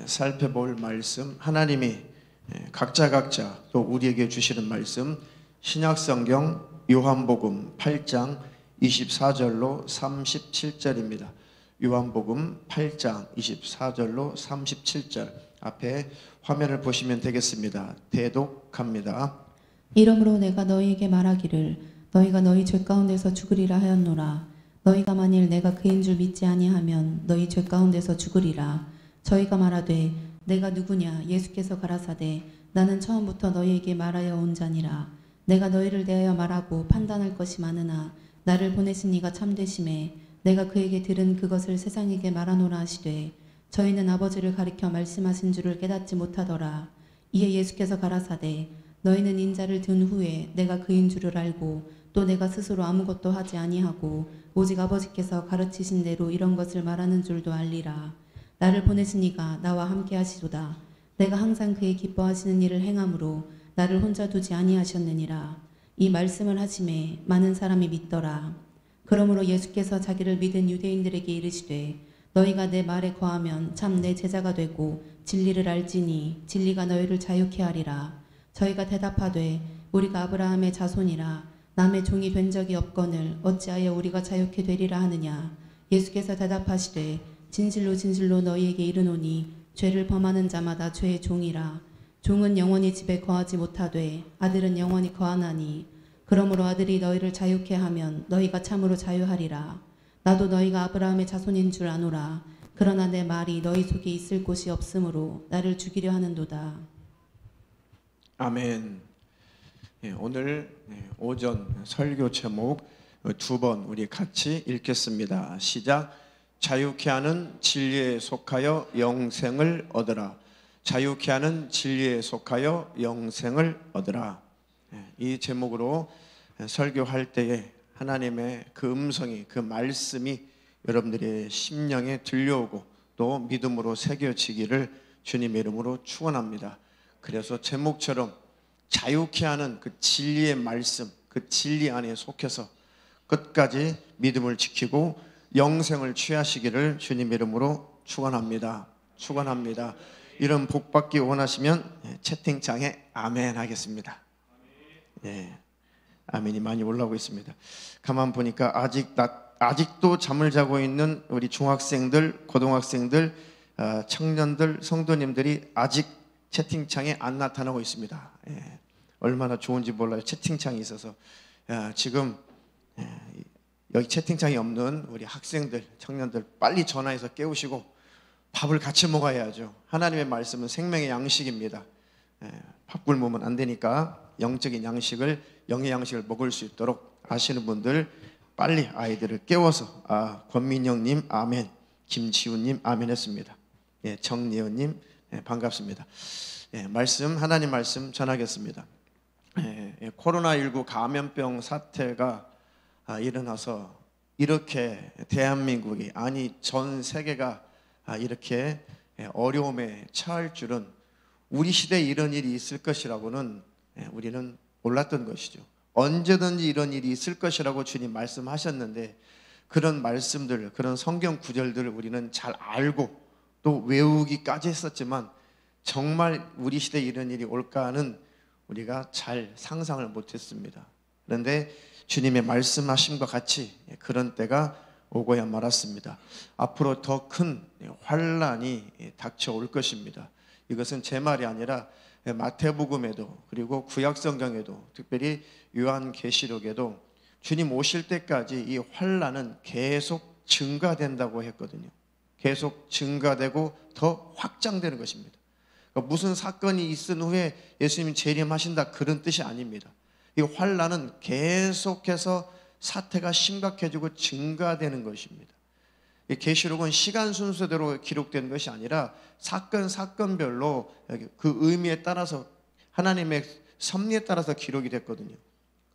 살펴볼 말씀, 하나님이 각자 또 우리에게 주시는 말씀, 신약성경 요한복음 8장 24절로 37절입니다. 요한복음 8장 24절로 37절 앞에 화면을 보시면 되겠습니다. 대독합니다. 이러므로 내가 너희에게 말하기를 너희가 너희 죄 가운데서 죽으리라 하였노라. 너희가 만일 내가 그인 줄 믿지 아니하면 너희 죄 가운데서 죽으리라. 저희가 말하되 내가 누구냐? 예수께서 가라사대 나는 처음부터 너희에게 말하여 온 자니라. 내가 너희를 대하여 말하고 판단할 것이 많으나 나를 보내신 이가 참되심에 내가 그에게 들은 그것을 세상에게 말하노라 하시되 저희는 아버지를 가리켜 말씀하신 줄을 깨닫지 못하더라. 이에 예수께서 가라사대 너희는 인자를 든 후에 내가 그인 줄을 알고 또 내가 스스로 아무것도 하지 아니하고 오직 아버지께서 가르치신 대로 이런 것을 말하는 줄도 알리라. 나를 보내신 이가 나와 함께 하시도다. 내가 항상 그의 기뻐하시는 일을 행함으로 나를 혼자 두지 아니하셨느니라. 이 말씀을 하심에 많은 사람이 믿더라. 그러므로 예수께서 자기를 믿은 유대인들에게 이르시되 너희가 내 말에 거하면 참 내 제자가 되고 진리를 알지니 진리가 너희를 자유케 하리라. 저희가 대답하되 우리가 아브라함의 자손이라 남의 종이 된 적이 없거늘 어찌하여 우리가 자유케 되리라 하느냐. 예수께서 대답하시되 진실로 진실로 너희에게 이르노니 죄를 범하는 자마다 죄의 종이라. 종은 영원히 집에 거하지 못하되 아들은 영원히 거하나니 그러므로 아들이 너희를 자유케 하면 너희가 참으로 자유하리라. 나도 너희가 아브라함의 자손인 줄 아노라. 그러나 내 말이 너희 속에 있을 곳이 없으므로 나를 죽이려 하는도다. 아멘. 오늘 오전 설교 제목 두 번 우리 같이 읽겠습니다. 시작. 자유케 하는 진리에 속하여 영생을 얻으라. 자유케 하는 진리에 속하여 영생을 얻으라. 이 제목으로 설교할 때에 하나님의 그 음성이, 그 말씀이 여러분들의 심령에 들려오고 또 믿음으로 새겨지기를 주님의 이름으로 축원합니다. 그래서 제목처럼 자유케 하는 그 진리의 말씀, 그 진리 안에 속해서 끝까지 믿음을 지키고 영생을 취하시기를 주님 이름으로 축원합니다. 축원합니다. 이런 복 받기 원하시면 채팅창에 아멘 하겠습니다. 예, 아멘이 많이 올라오고 있습니다. 가만 보니까 아직도 잠을 자고 있는 우리 중학생들, 고등학생들, 청년들, 성도님들이 아직 채팅창에 안 나타나고 있습니다. 예, 얼마나 좋은지 몰라요. 채팅창이 있어서. 지금 여기 채팅창이 없는 우리 학생들, 청년들 빨리 전화해서 깨우시고 밥을 같이 먹어야죠. 하나님의 말씀은 생명의 양식입니다. 밥 굶으면 안 되니까 영적인 양식을, 영의 양식을 먹을 수 있도록 아시는 분들 빨리 아이들을 깨워서 권민영님 아멘, 김지훈님 아멘 했습니다. 정예은님 반갑습니다. 하나님 말씀 전하겠습니다. 코로나19 감염병 사태가 일어나서 이렇게 대한민국이, 아니 전 세계가 이렇게 어려움에 처할 줄은, 우리 시대에 이런 일이 있을 것이라고는 우리는 몰랐던 것이죠. 언제든지 이런 일이 있을 것이라고 주님 말씀하셨는데, 그런 말씀들, 그런 성경 구절들을 우리는 잘 알고 또 외우기까지 했었지만 정말 우리 시대에 이런 일이 올까는 우리가 잘 상상을 못했습니다. 그런데 주님의 말씀하심과 같이 그런 때가 오고야 말았습니다. 앞으로 더 큰 환란이 닥쳐올 것입니다. 이것은 제 말이 아니라 마태복음에도, 그리고 구약성경에도, 특별히 요한계시록에도 주님 오실 때까지 이 환란은 계속 증가된다고 했거든요. 계속 증가되고 더 확장되는 것입니다. 그러니까 무슨 사건이 있은 후에 예수님이 재림하신다, 그런 뜻이 아닙니다. 이 환란은 계속해서 사태가 심각해지고 증가되는 것입니다. 이 계시록은 시간 순서대로 기록된 것이 아니라 사건별로 그 의미에 따라서, 하나님의 섭리에 따라서 기록이 됐거든요.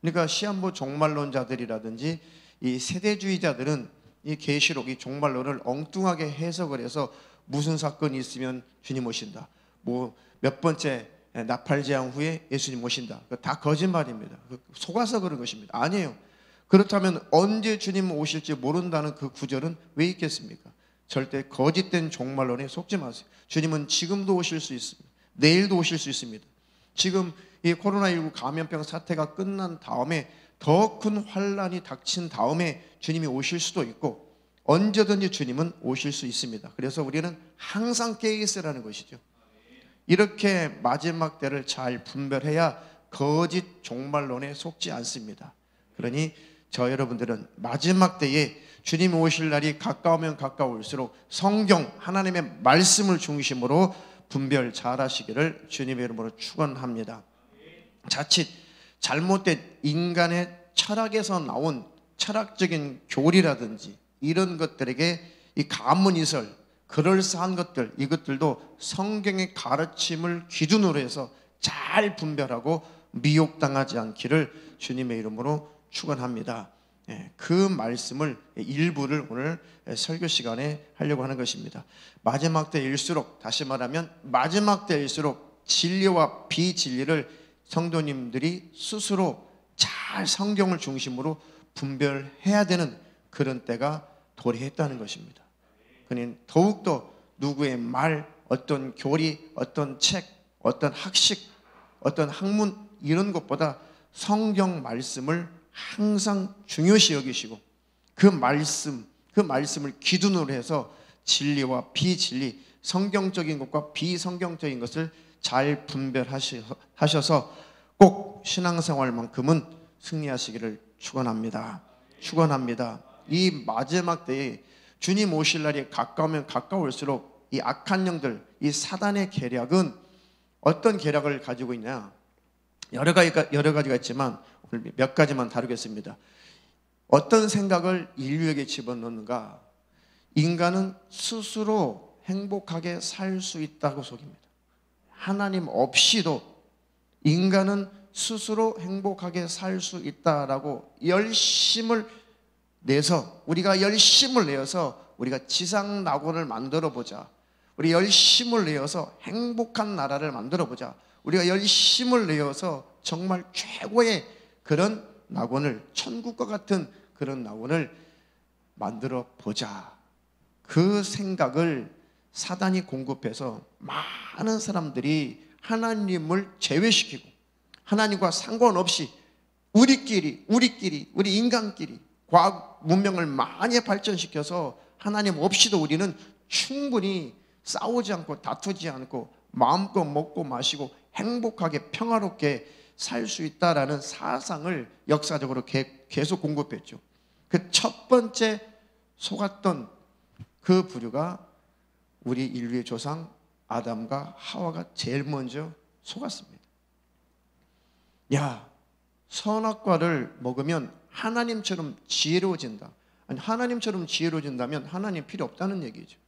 그러니까 시한부 종말론자들이라든지 이 세대주의자들은 이 계시록, 이 종말론을 엉뚱하게 해석을 해서 무슨 사건이 있으면 주님 오신다, 뭐 몇 번째 나팔제한 후에 예수님 오신다, 다 거짓말입니다. 속아서 그런 것입니다. 아니에요. 그렇다면 언제 주님 오실지 모른다는 그 구절은 왜 있겠습니까? 절대 거짓된 종말론에 속지 마세요. 주님은 지금도 오실 수 있습니다. 내일도 오실 수 있습니다. 지금 이 코로나19 감염병 사태가 끝난 다음에 더 큰 환란이 닥친 다음에 주님이 오실 수도 있고 언제든지 주님은 오실 수 있습니다. 그래서 우리는 항상 깨어 있으라는 것이죠. 이렇게 마지막 때를 잘 분별해야 거짓 종말론에 속지 않습니다. 그러니 저 여러분들은 마지막 때에 주님이 오실 날이 가까우면 가까울수록 성경 하나님의 말씀을 중심으로 분별 잘하시기를 주님의 이름으로 축원합니다. 자칫 잘못된 인간의 철학에서 나온 철학적인 교리라든지 이런 것들에게 이 가문이설, 그럴싸한 것들, 이것들도 성경의 가르침을 기준으로 해서 잘 분별하고 미혹당하지 않기를 주님의 이름으로 축원합니다. 그 말씀을 일부를 오늘 설교 시간에 하려고 하는 것입니다. 마지막 때일수록, 다시 말하면 마지막 때일수록 진리와 비진리를 성도님들이 스스로 잘 성경을 중심으로 분별해야 되는 그런 때가 도래했다는 것입니다. 그러니 더욱더 누구의 말, 어떤 교리, 어떤 책, 어떤 학식, 어떤 학문 이런 것보다 성경 말씀을 항상 중요시 여기시고 그 말씀을 기준으로 해서 진리와 비진리, 성경적인 것과 비성경적인 것을 잘 분별하셔서 꼭 신앙생활만큼은 승리하시기를 축원합니다. 축원합니다. 이 마지막 때에 주님 오실 날이 가까우면 가까울수록 이 악한 영들, 이 사단의 계략은 어떤 계략을 가지고 있냐? 여러 가지가 있지만 오늘 몇 가지만 다루겠습니다. 어떤 생각을 인류에게 집어넣는가? 인간은 스스로 행복하게 살 수 있다고 속입니다. 하나님 없이도 인간은 스스로 행복하게 살 수 있다라고 열심을 내서 우리가 지상 낙원을 만들어 보자. 우리 열심을 내어서 행복한 나라를 만들어 보자. 우리가 열심을 내어서 정말 최고의 그런 낙원을, 천국과 같은 그런 낙원을 만들어 보자. 그 생각을 사단이 공급해서 많은 사람들이 하나님을 제외시키고 하나님과 상관없이 우리 인간끼리 과학 문명을 많이 발전시켜서 하나님 없이도 우리는 충분히 싸우지 않고 다투지 않고 마음껏 먹고 마시고 행복하게 평화롭게 살 수 있다라는 사상을 역사적으로 계속 공급했죠. 그 첫 번째 속았던 그 부류가 우리 인류의 조상 아담과 하와가 제일 먼저 속았습니다. 야, 선악과를 먹으면 하나님처럼 지혜로워진다. 아니, 하나님처럼 지혜로워진다면 하나님 필요 없다는 얘기죠.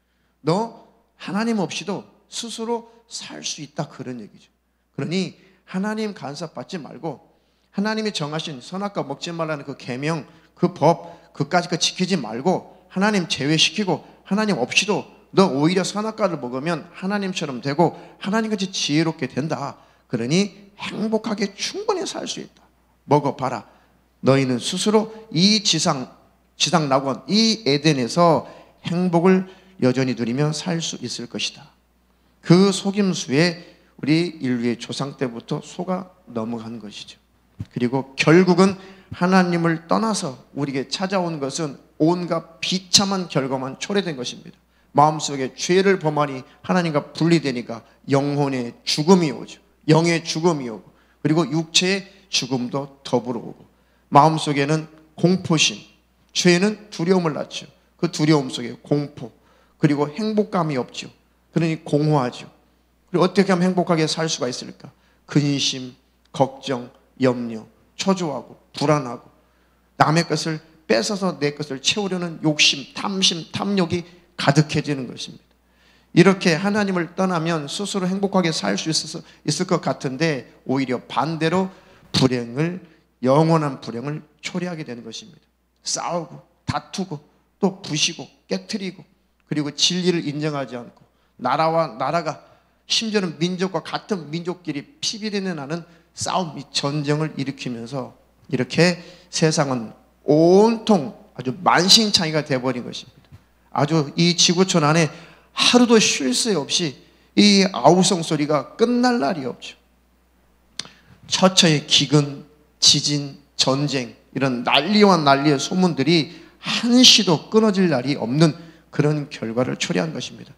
너 하나님 없이도 스스로 살 수 있다, 그런 얘기죠. 그러니 하나님 간섭받지 말고 하나님이 정하신 선악과 먹지 말라는 그 계명, 그 법, 그까지 지키지 말고 하나님 제외시키고 하나님 없이도 너 오히려 선악과를 먹으면 하나님처럼 되고 하나님같이 지혜롭게 된다. 그러니 행복하게 충분히 살 수 있다. 먹어봐라. 너희는 스스로 이 지상 낙원, 이 에덴에서 행복을 여전히 누리며 살 수 있을 것이다. 그 속임수에 우리 인류의 조상 때부터 속아 넘어간 것이죠. 그리고 결국은 하나님을 떠나서 우리에게 찾아온 것은 온갖 비참한 결과만 초래된 것입니다. 마음속에 죄를 범하니 하나님과 분리되니까 영혼의 죽음이 오죠. 영의 죽음이 오고 그리고 육체의 죽음도 더불어 오고 마음속에는 공포심, 죄는 두려움을 낳죠. 그 두려움 속에 공포, 그리고 행복감이 없죠. 그러니 공허하죠. 그리고 어떻게 하면 행복하게 살 수가 있을까? 근심, 걱정, 염려, 초조하고 불안하고 남의 것을 뺏어서 내 것을 채우려는 욕심, 탐심, 탐욕이 가득해지는 것입니다. 이렇게 하나님을 떠나면 스스로 행복하게 살 수 있을 것 같은데 오히려 반대로 영원한 불행을 초래하게 되는 것입니다. 싸우고 다투고 또 부시고 깨트리고 그리고 진리를 인정하지 않고 나라가 심지어는 민족과 같은 민족끼리 피비린내 나는 싸움, 전쟁을 일으키면서 이렇게 세상은 온통 아주 만신창이가 되어버린 것입니다. 아주 이 지구촌 안에 하루도 쉴 새 없이 이 아우성 소리가 끝날 날이 없죠. 처처의 기근, 지진, 전쟁, 이런 난리와 난리의 소문들이 한시도 끊어질 날이 없는 그런 결과를 초래한 것입니다.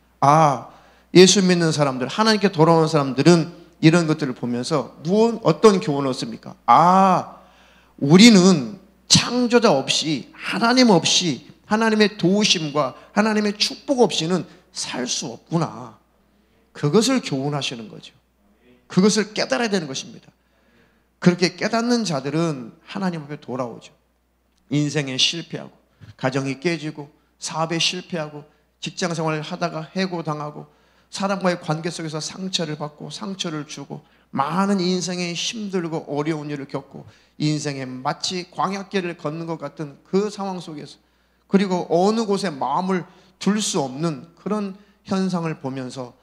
예수 믿는 사람들, 하나님께 돌아오는 사람들은 이런 것들을 보면서 어떤 교훈을 얻습니까? 우리는 창조자 없이, 하나님 없이, 하나님의 도우심과 하나님의 축복 없이는 살 수 없구나. 그것을 교훈하시는 거죠. 그것을 깨달아야 되는 것입니다. 그렇게 깨닫는 자들은 하나님 앞에 돌아오죠. 인생에 실패하고, 가정이 깨지고, 사업에 실패하고, 직장 생활을 하다가 해고당하고, 사람과의 관계 속에서 상처를 받고 상처를 주고, 많은 인생에 힘들고 어려운 일을 겪고, 인생에 마치 광야길을 걷는 것 같은 그 상황 속에서, 그리고 어느 곳에 마음을 둘 수 없는 그런 현상을 보면서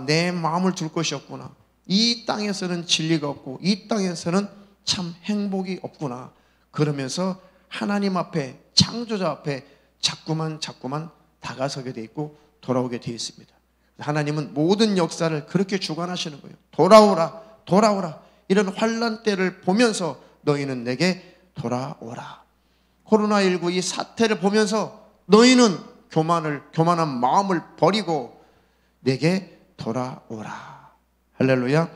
내 마음을 둘 곳이 없구나. 이 땅에서는 진리가 없고 이 땅에서는 참 행복이 없구나. 그러면서 하나님 앞에, 창조자 앞에 자꾸만 다가서게 돼 있고 돌아오게 돼 있습니다. 하나님은 모든 역사를 그렇게 주관하시는 거예요. 돌아오라. 이런 환난 때를 보면서 너희는 내게 돌아오라. 코로나19 이 사태를 보면서 너희는 교만한 마음을 버리고 내게 돌아오라. 할렐루야.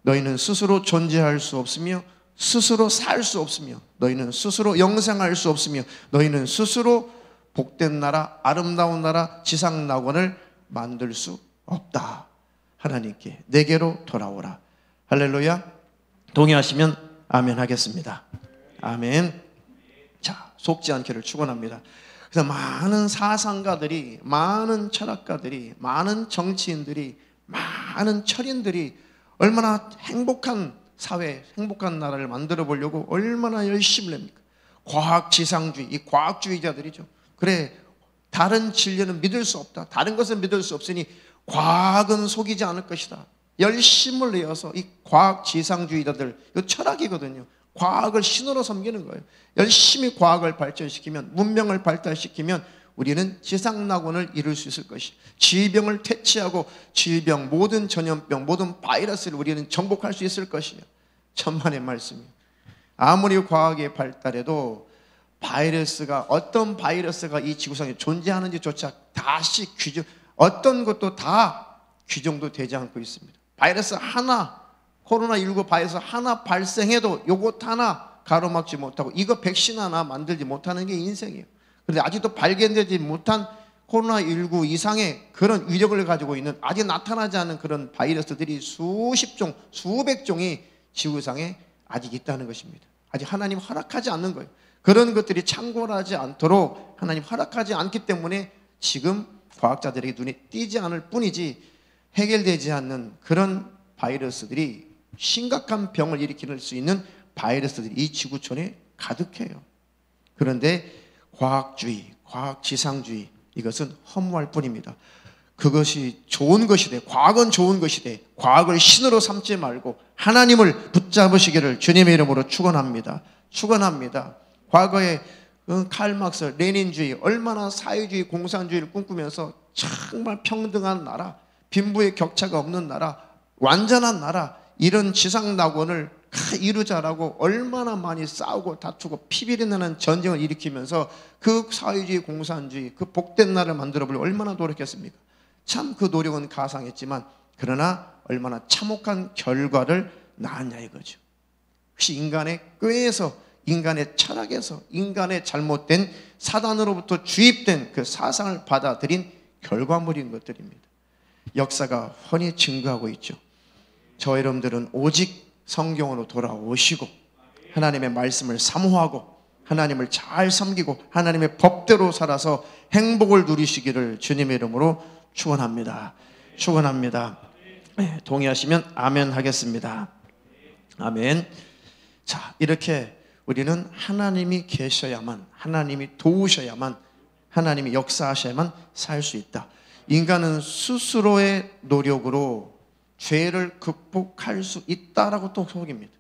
너희는 스스로 존재할 수 없으며 스스로 살 수 없으며 너희는 스스로 영생할 수 없으며 너희는 스스로 복된 나라, 아름다운 나라, 지상 낙원을 만들 수 없다. 하나님께 내게로 돌아오라. 할렐루야. 동의하시면 아멘 하겠습니다. 아멘. 자, 속지 않기를 축원합니다. 그래서 많은 사상가들이, 많은 철학가들이, 많은 정치인들이, 많은 철인들이 얼마나 행복한 사회, 행복한 나라를 만들어 보려고 얼마나 열심을 냅니까? 과학지상주의, 이 과학주의자들이죠. 그래, 다른 진리는 믿을 수 없다. 다른 것은 믿을 수 없으니 과학은 속이지 않을 것이다. 열심을 내어서 이 과학지상주의자들, 이거 철학이거든요. 과학을 신으로 섬기는 거예요. 열심히 과학을 발전시키면, 문명을 발달시키면 우리는 지상낙원을 이룰 수 있을 것이, 질병을 퇴치하고 질병, 모든 전염병, 모든 바이러스를 우리는 정복할 수 있을 것이에요. 천만의 말씀이에요. 아무리 과학이 발달해도 어떤 바이러스가 이 지구상에 존재하는지조차 다시 어떤 것도 다 규정도 되지 않고 있습니다. 바이러스 하나, 코로나19 바이러스 하나 발생해도 요것 하나 가로막지 못하고, 이거 백신 하나 만들지 못하는 게 인생이에요. 그런데 아직도 발견되지 못한 코로나19 이상의 그런 위력을 가지고 있는, 아직 나타나지 않은 그런 바이러스들이 수십 종, 수백 종이 지구상에 아직 있다는 것입니다. 아직 하나님 허락하지 않는 거예요. 그런 것들이 창궐하지 않도록 하나님 허락하지 않기 때문에 지금 과학자들에게 눈에 띄지 않을 뿐이지, 해결되지 않는 그런 바이러스들이, 심각한 병을 일으킬 수 있는 바이러스들이 이 지구촌에 가득해요. 그런데 과학주의, 과학지상주의, 이것은 허무할 뿐입니다. 그것이 좋은 것이 돼, 과학은 좋은 것이 돼, 과학을 신으로 삼지 말고 하나님을 붙잡으시기를 주님의 이름으로 축원합니다. 과거에 칼막스, 레닌주의, 얼마나 사회주의, 공산주의를 꿈꾸면서 정말 평등한 나라, 빈부의 격차가 없는 나라, 완전한 나라, 이런 지상낙원을 이루자라고 얼마나 많이 싸우고 다투고 피비리 나는 전쟁을 일으키면서 그 사회주의, 공산주의, 그 복된 나라를 만들어보려고 얼마나 노력했습니까? 참 그 노력은 가상했지만 그러나 얼마나 참혹한 결과를 낳았냐 이거죠. 혹시 인간의 꾀에서, 인간의 철학에서, 인간의 잘못된 사단으로부터 주입된 그 사상을 받아들인 결과물인 것들입니다. 역사가 훤히 증거하고 있죠. 저 여러분들은 오직 성경으로 돌아오시고 하나님의 말씀을 사모하고 하나님을 잘 섬기고 하나님의 법대로 살아서 행복을 누리시기를 주님의 이름으로 축원합니다. 네, 동의하시면 아멘 하겠습니다. 아멘. 자, 이렇게 우리는 하나님이 계셔야만, 하나님이 도우셔야만, 하나님이 역사하셔야만 살 수 있다. 인간은 스스로의 노력으로 죄를 극복할 수 있다라고 또 속입니다.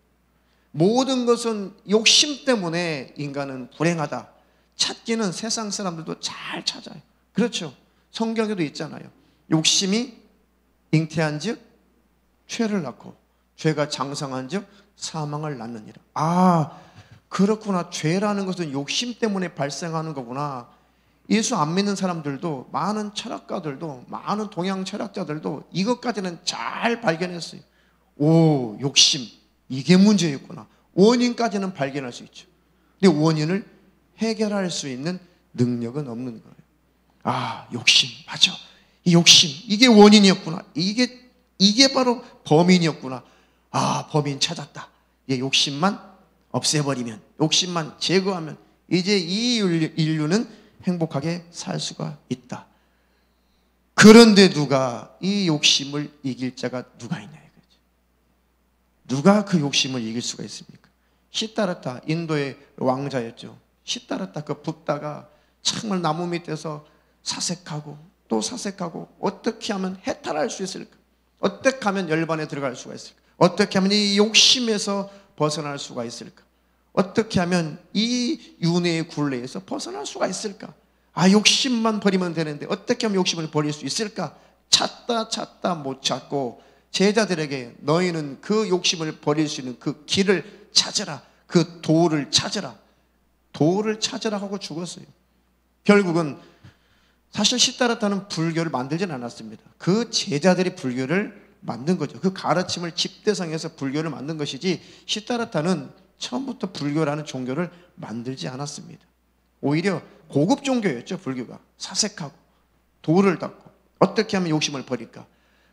모든 것은 욕심 때문에 인간은 불행하다. 찾기는 세상 사람들도 잘 찾아요. 그렇죠. 성경에도 있잖아요. 욕심이 잉태한 즉 죄를 낳고 죄가 장성한 즉 사망을 낳느니라. 아, 그렇구나. 죄라는 것은 욕심 때문에 발생하는 거구나. 예수 안 믿는 사람들도, 많은 철학가들도, 많은 동양 철학자들도 이것까지는 잘 발견했어요. 오, 욕심, 이게 문제였구나. 원인까지는 발견할 수 있죠. 근데 원인을 해결할 수 있는 능력은 없는 거예요. 아, 욕심, 맞아. 이 욕심, 이게 원인이었구나. 이게 바로 범인이었구나. 아, 범인 찾았다. 이 욕심만 없애버리면, 욕심만 제거하면 이제 이 인류는 행복하게 살 수가 있다. 그런데 누가 이 욕심을 이길 자가 누가 있냐 이거죠. 누가 그 욕심을 이길 수가 있습니까? 시다르타, 인도의 왕자였죠. 시다르타, 그 붓다가 정말 나무 밑에서 사색하고 또 사색하고 어떻게 하면 해탈할 수 있을까? 어떻게 하면 열반에 들어갈 수가 있을까? 어떻게 하면 이 욕심에서 벗어날 수가 있을까? 어떻게 하면 이 윤회의 굴레에서 벗어날 수가 있을까? 아, 욕심만 버리면 되는데 어떻게 하면 욕심을 버릴 수 있을까? 찾다 못 찾고 제자들에게 너희는 그 욕심을 버릴 수 있는 그 길을 찾으라. 그 도를 찾으라. 도를 찾으라 하고 죽었어요. 결국은 사실 시다르타는 불교를 만들진 않았습니다. 그 제자들이 불교를 만든 거죠. 그 가르침을 집대성해서 불교를 만든 것이지 시다르타는 처음부터 불교라는 종교를 만들지 않았습니다. 오히려 고급 종교였죠. 불교가 사색하고 도를 닦고 어떻게 하면 욕심을 버릴까.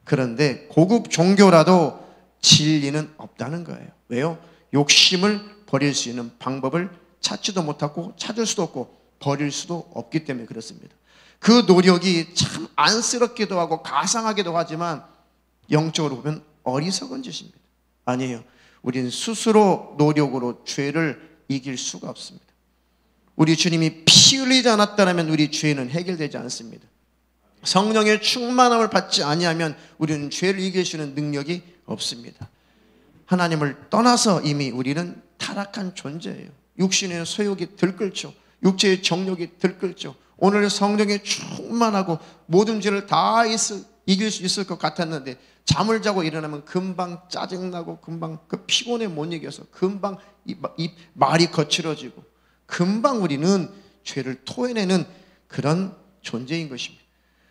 그런데 고급 종교라도 진리는 없다는 거예요. 왜요? 욕심을 버릴 수 있는 방법을 찾지도 못하고 찾을 수도 없고 버릴 수도 없기 때문에 그렇습니다. 그 노력이 참 안쓰럽기도 하고 가상하기도 하지만 영적으로 보면 어리석은 짓입니다. 아니에요. 우리는 스스로 노력으로 죄를 이길 수가 없습니다. 우리 주님이 피 흘리지 않았다면 우리 죄는 해결되지 않습니다. 성령의 충만함을 받지 아니하면 우리는 죄를 이길 수 있는 능력이 없습니다. 하나님을 떠나서 이미 우리는 타락한 존재예요. 육신의 소욕이 들끓죠. 육체의 정욕이 들끓죠. 오늘 성령에 충만하고 모든 죄를 다 이길 수 있을 것 같았는데 잠을 자고 일어나면 금방 짜증나고 금방 그 피곤에 못 이겨서 금방 이 말이 거칠어지고 금방 우리는 죄를 토해내는 그런 존재인 것입니다.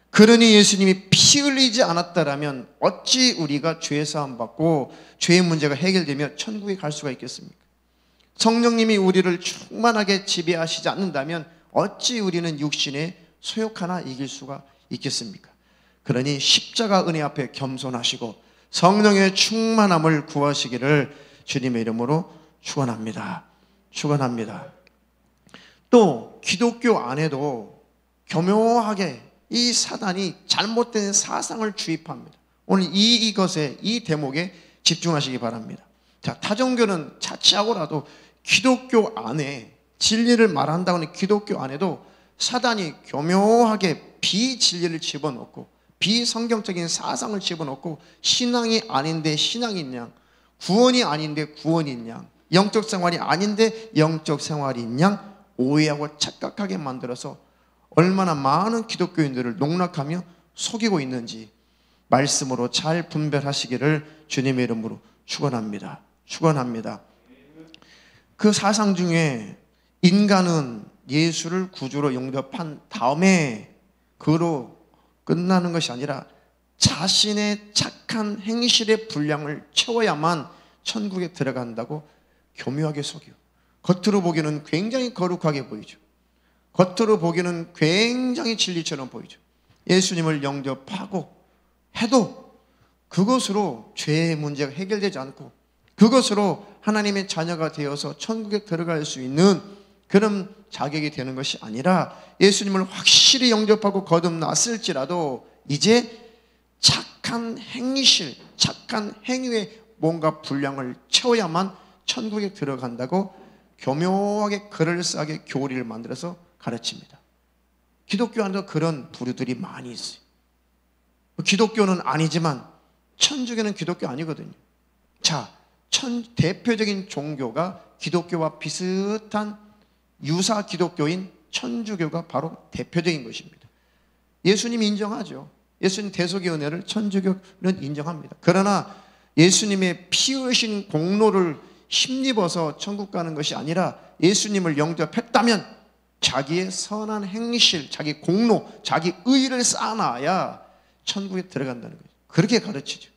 그러니 예수님이 피 흘리지 않았다라면 어찌 우리가 죄 사함 받고 죄의 문제가 해결되며 천국에 갈 수가 있겠습니까? 성령님이 우리를 충만하게 지배하시지 않는다면 어찌 우리는 육신의 소욕 하나 이길 수가 있겠습니까? 그러니 십자가 은혜 앞에 겸손하시고 성령의 충만함을 구하시기를 주님의 이름으로 축원합니다. 축원합니다. 또 기독교 안에도 교묘하게 이 사단이 잘못된 사상을 주입합니다. 오늘 이것에 이 대목에 집중하시기 바랍니다. 자, 타종교는 차치하고라도 기독교 안에 진리를 말한다고 하는 기독교 안에도 사단이 교묘하게 비진리를 집어넣고 비성경적인 사상을 집어넣고 신앙이 아닌데 신앙인 양, 구원이 아닌데 구원인 양, 영적 생활이 아닌데 영적 생활인 양 오해하고 착각하게 만들어서 얼마나 많은 기독교인들을 농락하며 속이고 있는지 말씀으로 잘 분별하시기를 주님의 이름으로 축원합니다. 축원합니다. 그 사상 중에 인간은 예수를 구주로 영접한 다음에 그로 끝나는 것이 아니라 자신의 착한 행실의 분량을 채워야만 천국에 들어간다고 교묘하게 속여. 겉으로 보기에는 굉장히 거룩하게 보이죠. 겉으로 보기에는 굉장히 진리처럼 보이죠. 예수님을 영접하고 해도 그것으로 죄의 문제가 해결되지 않고 그것으로 하나님의 자녀가 되어서 천국에 들어갈 수 있는 그런 자격이 되는 것이 아니라 예수님을 확실히 영접하고 거듭났을지라도 이제 착한 행실, 착한 행위에 뭔가 분량을 채워야만 천국에 들어간다고 교묘하게 그럴싸하게 교리를 만들어서 가르칩니다. 기독교 안에도 그런 부류들이 많이 있어요. 기독교는 아니지만 천주교는 기독교 아니거든요. 자, 대표적인 종교가 기독교와 비슷한 유사 기독교인 천주교가 바로 대표적인 것입니다. 예수님이 인정하죠. 예수님 대속의 은혜를 천주교는 인정합니다. 그러나 예수님의 피 흘리신 공로를 힘입어서 천국 가는 것이 아니라 예수님을 영접했다면 자기의 선한 행실, 자기 공로, 자기 의를 쌓아놔야 천국에 들어간다는 거예요. 그렇게 가르치죠.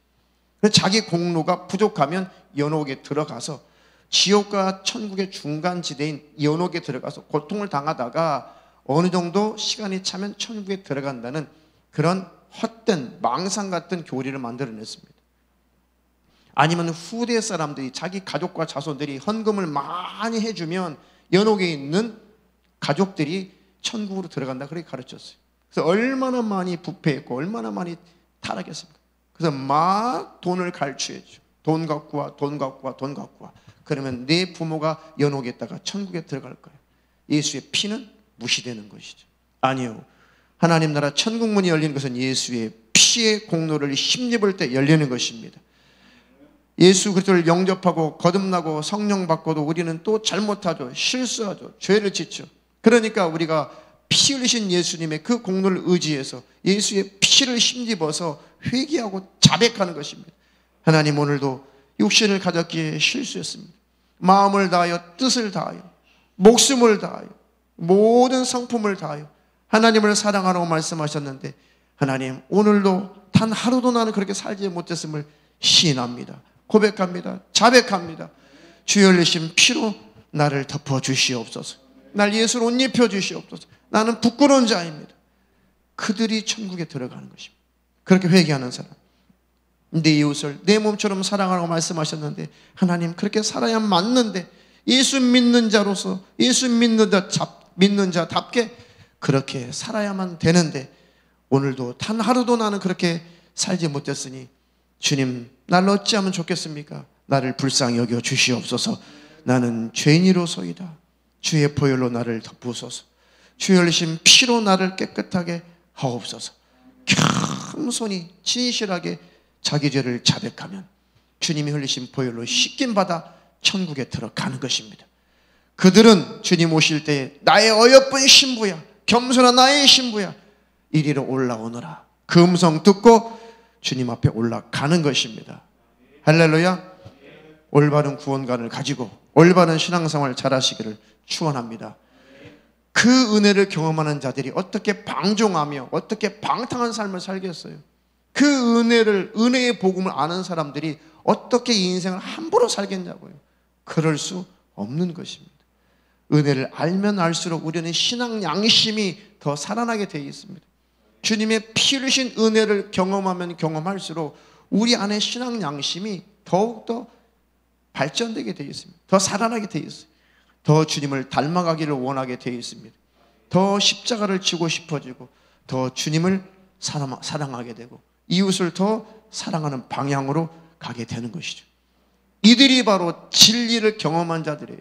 자기 공로가 부족하면 연옥에 들어가서 지옥과 천국의 중간지대인 연옥에 들어가서 고통을 당하다가 어느 정도 시간이 차면 천국에 들어간다는 그런 헛된 망상 같은 교리를 만들어냈습니다. 아니면 후대 사람들이 자기 가족과 자손들이 헌금을 많이 해주면 연옥에 있는 가족들이 천국으로 들어간다 그렇게 가르쳤어요. 그래서 얼마나 많이 부패했고 얼마나 많이 타락했습니까? 그래서 막 돈을 갈취해줘. 돈 갖고 와, 돈 갖고 와, 돈 갖고 와. 그러면 내 부모가 연옥에 있다가 천국에 들어갈 거예요. 예수의 피는 무시되는 것이죠. 아니요. 하나님 나라 천국 문이 열리는 것은 예수의 피의 공로를 힘입을 때 열리는 것입니다. 예수 그리스도를 영접하고 거듭나고 성령 받고도 우리는 또 잘못하죠. 실수하죠. 죄를 짓죠. 그러니까 우리가 피 흘리신 예수님의 그 공로를 의지해서 예수의 피를 힘입어서 회개하고 자백하는 것입니다. 하나님 오늘도 육신을 가졌기에 실수했습니다. 마음을 다하여 뜻을 다하여 목숨을 다하여 모든 성품을 다하여 하나님을 사랑하라고 말씀하셨는데 하나님 오늘도 단 하루도 나는 그렇게 살지 못했음을 시인합니다. 고백합니다. 자백합니다. 주의 흘리신 피로 나를 덮어 주시옵소서. 날 예수로 옷 입혀 주시옵소서. 나는 부끄러운 자입니다. 그들이 천국에 들어가는 것입니다. 그렇게 회개하는 사람. 내 이웃을 내 몸처럼 사랑하라고 말씀하셨는데 하나님 그렇게 살아야 맞는데 예수 믿는 자로서 예수 믿는 자답게 그렇게 살아야만 되는데 오늘도 단 하루도 나는 그렇게 살지 못했으니 주님 날 어찌하면 좋겠습니까? 나를 불쌍히 여겨 주시옵소서. 나는 죄인이로소이다. 주의 보혈로 나를 덮으소서. 주의 흘리신 피로 나를 깨끗하게 하옵소서. 겸손히 진실하게 자기 죄를 자백하면 주님이 흘리신 보혈로 씻김 받아 천국에 들어가는 것입니다. 그들은 주님 오실 때에 나의 어여쁜 신부야, 겸손한 나의 신부야, 이리로 올라오너라. 그 음성 듣고 주님 앞에 올라가는 것입니다. 할렐루야. 올바른 구원관을 가지고 올바른 신앙생활 잘하시기를 축원합니다. 그 은혜를 경험하는 자들이 어떻게 방종하며 어떻게 방탕한 삶을 살겠어요? 그 은혜의 복음을 아는 사람들이 어떻게 인생을 함부로 살겠냐고요. 그럴 수 없는 것입니다. 은혜를 알면 알수록 우리는 신앙 양심이 더 살아나게 되어 있습니다. 주님의 피 흘리신 은혜를 경험하면 경험할수록 우리 안에 신앙 양심이 더욱더 발전되게 되어 있습니다. 더 살아나게 되어 있어요. 더 주님을 닮아가기를 원하게 되어 있습니다. 더 십자가를 지고 싶어지고 더 주님을 사랑하게 되고 이웃을 더 사랑하는 방향으로 가게 되는 것이죠. 이들이 바로 진리를 경험한 자들이에요.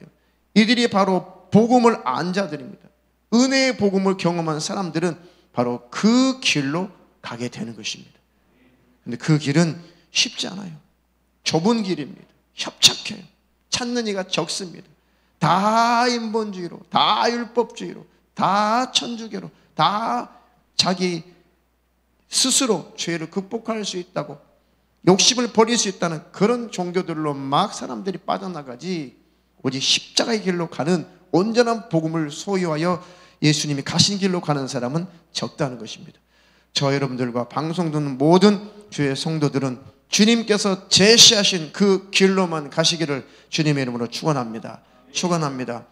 이들이 바로 복음을 안 자들입니다. 은혜의 복음을 경험한 사람들은 바로 그 길로 가게 되는 것입니다. 그런데 그 길은 쉽지 않아요. 좁은 길입니다. 협착해요. 찾는 이가 적습니다. 다 인본주의로, 다 율법주의로, 다 천주교로, 다 자기 스스로 죄를 극복할 수 있다고 욕심을 버릴 수 있다는 그런 종교들로 막 사람들이 빠져나가지 오직 십자가의 길로 가는 온전한 복음을 소유하여 예수님이 가신 길로 가는 사람은 적다는 것입니다. 저 여러분들과 방송 듣는 모든 주의 성도들은 주님께서 제시하신 그 길로만 가시기를 주님의 이름으로 축원합니다. 축원합니다.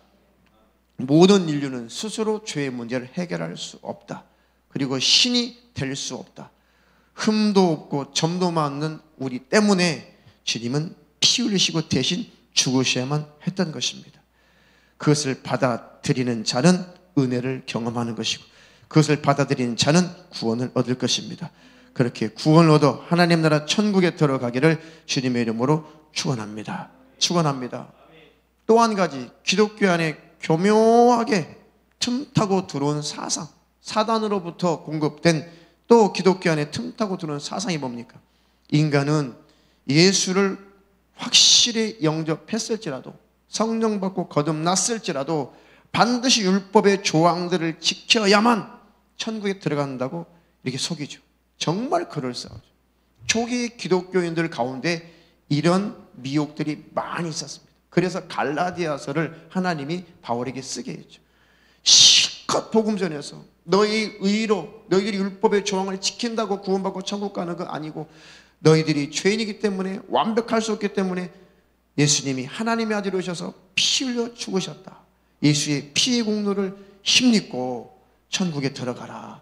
모든 인류는 스스로 죄의 문제를 해결할 수 없다. 그리고 신이 될 수 없다. 흠도 없고 점도 많은 우리 때문에 주님은 피 흘리시고 대신 죽으셔야만 했던 것입니다. 그것을 받아들이는 자는 은혜를 경험하는 것이고 그것을 받아들이는 자는 구원을 얻을 것입니다. 그렇게 구원을 얻어 하나님 나라 천국에 들어가기를 주님의 이름으로 축원합니다. 축원합니다. 또 한 가지 기독교 안에 교묘하게 틈타고 들어온 사상, 사단으로부터 공급된 또 기독교 안에 틈타고 들어온 사상이 뭡니까? 인간은 예수를 확실히 영접했을지라도 성령 받고 거듭났을지라도 반드시 율법의 조항들을 지켜야만 천국에 들어간다고 이렇게 속이죠. 정말 그럴싸하죠. 초기 기독교인들 가운데 이런 미혹들이 많이 있었습니다. 그래서 갈라디아서를 하나님이 바울에게 쓰게 했죠. 실컷 복음 전해서 너희 의로 너희들이 율법의 조항을 지킨다고 구원받고 천국 가는 거 아니고 너희들이 죄인이기 때문에 완벽할 수 없기 때문에 예수님이 하나님의 아들이 오셔서 피 흘려 죽으셨다. 예수의 피의 공로를 힘입고 천국에 들어가라.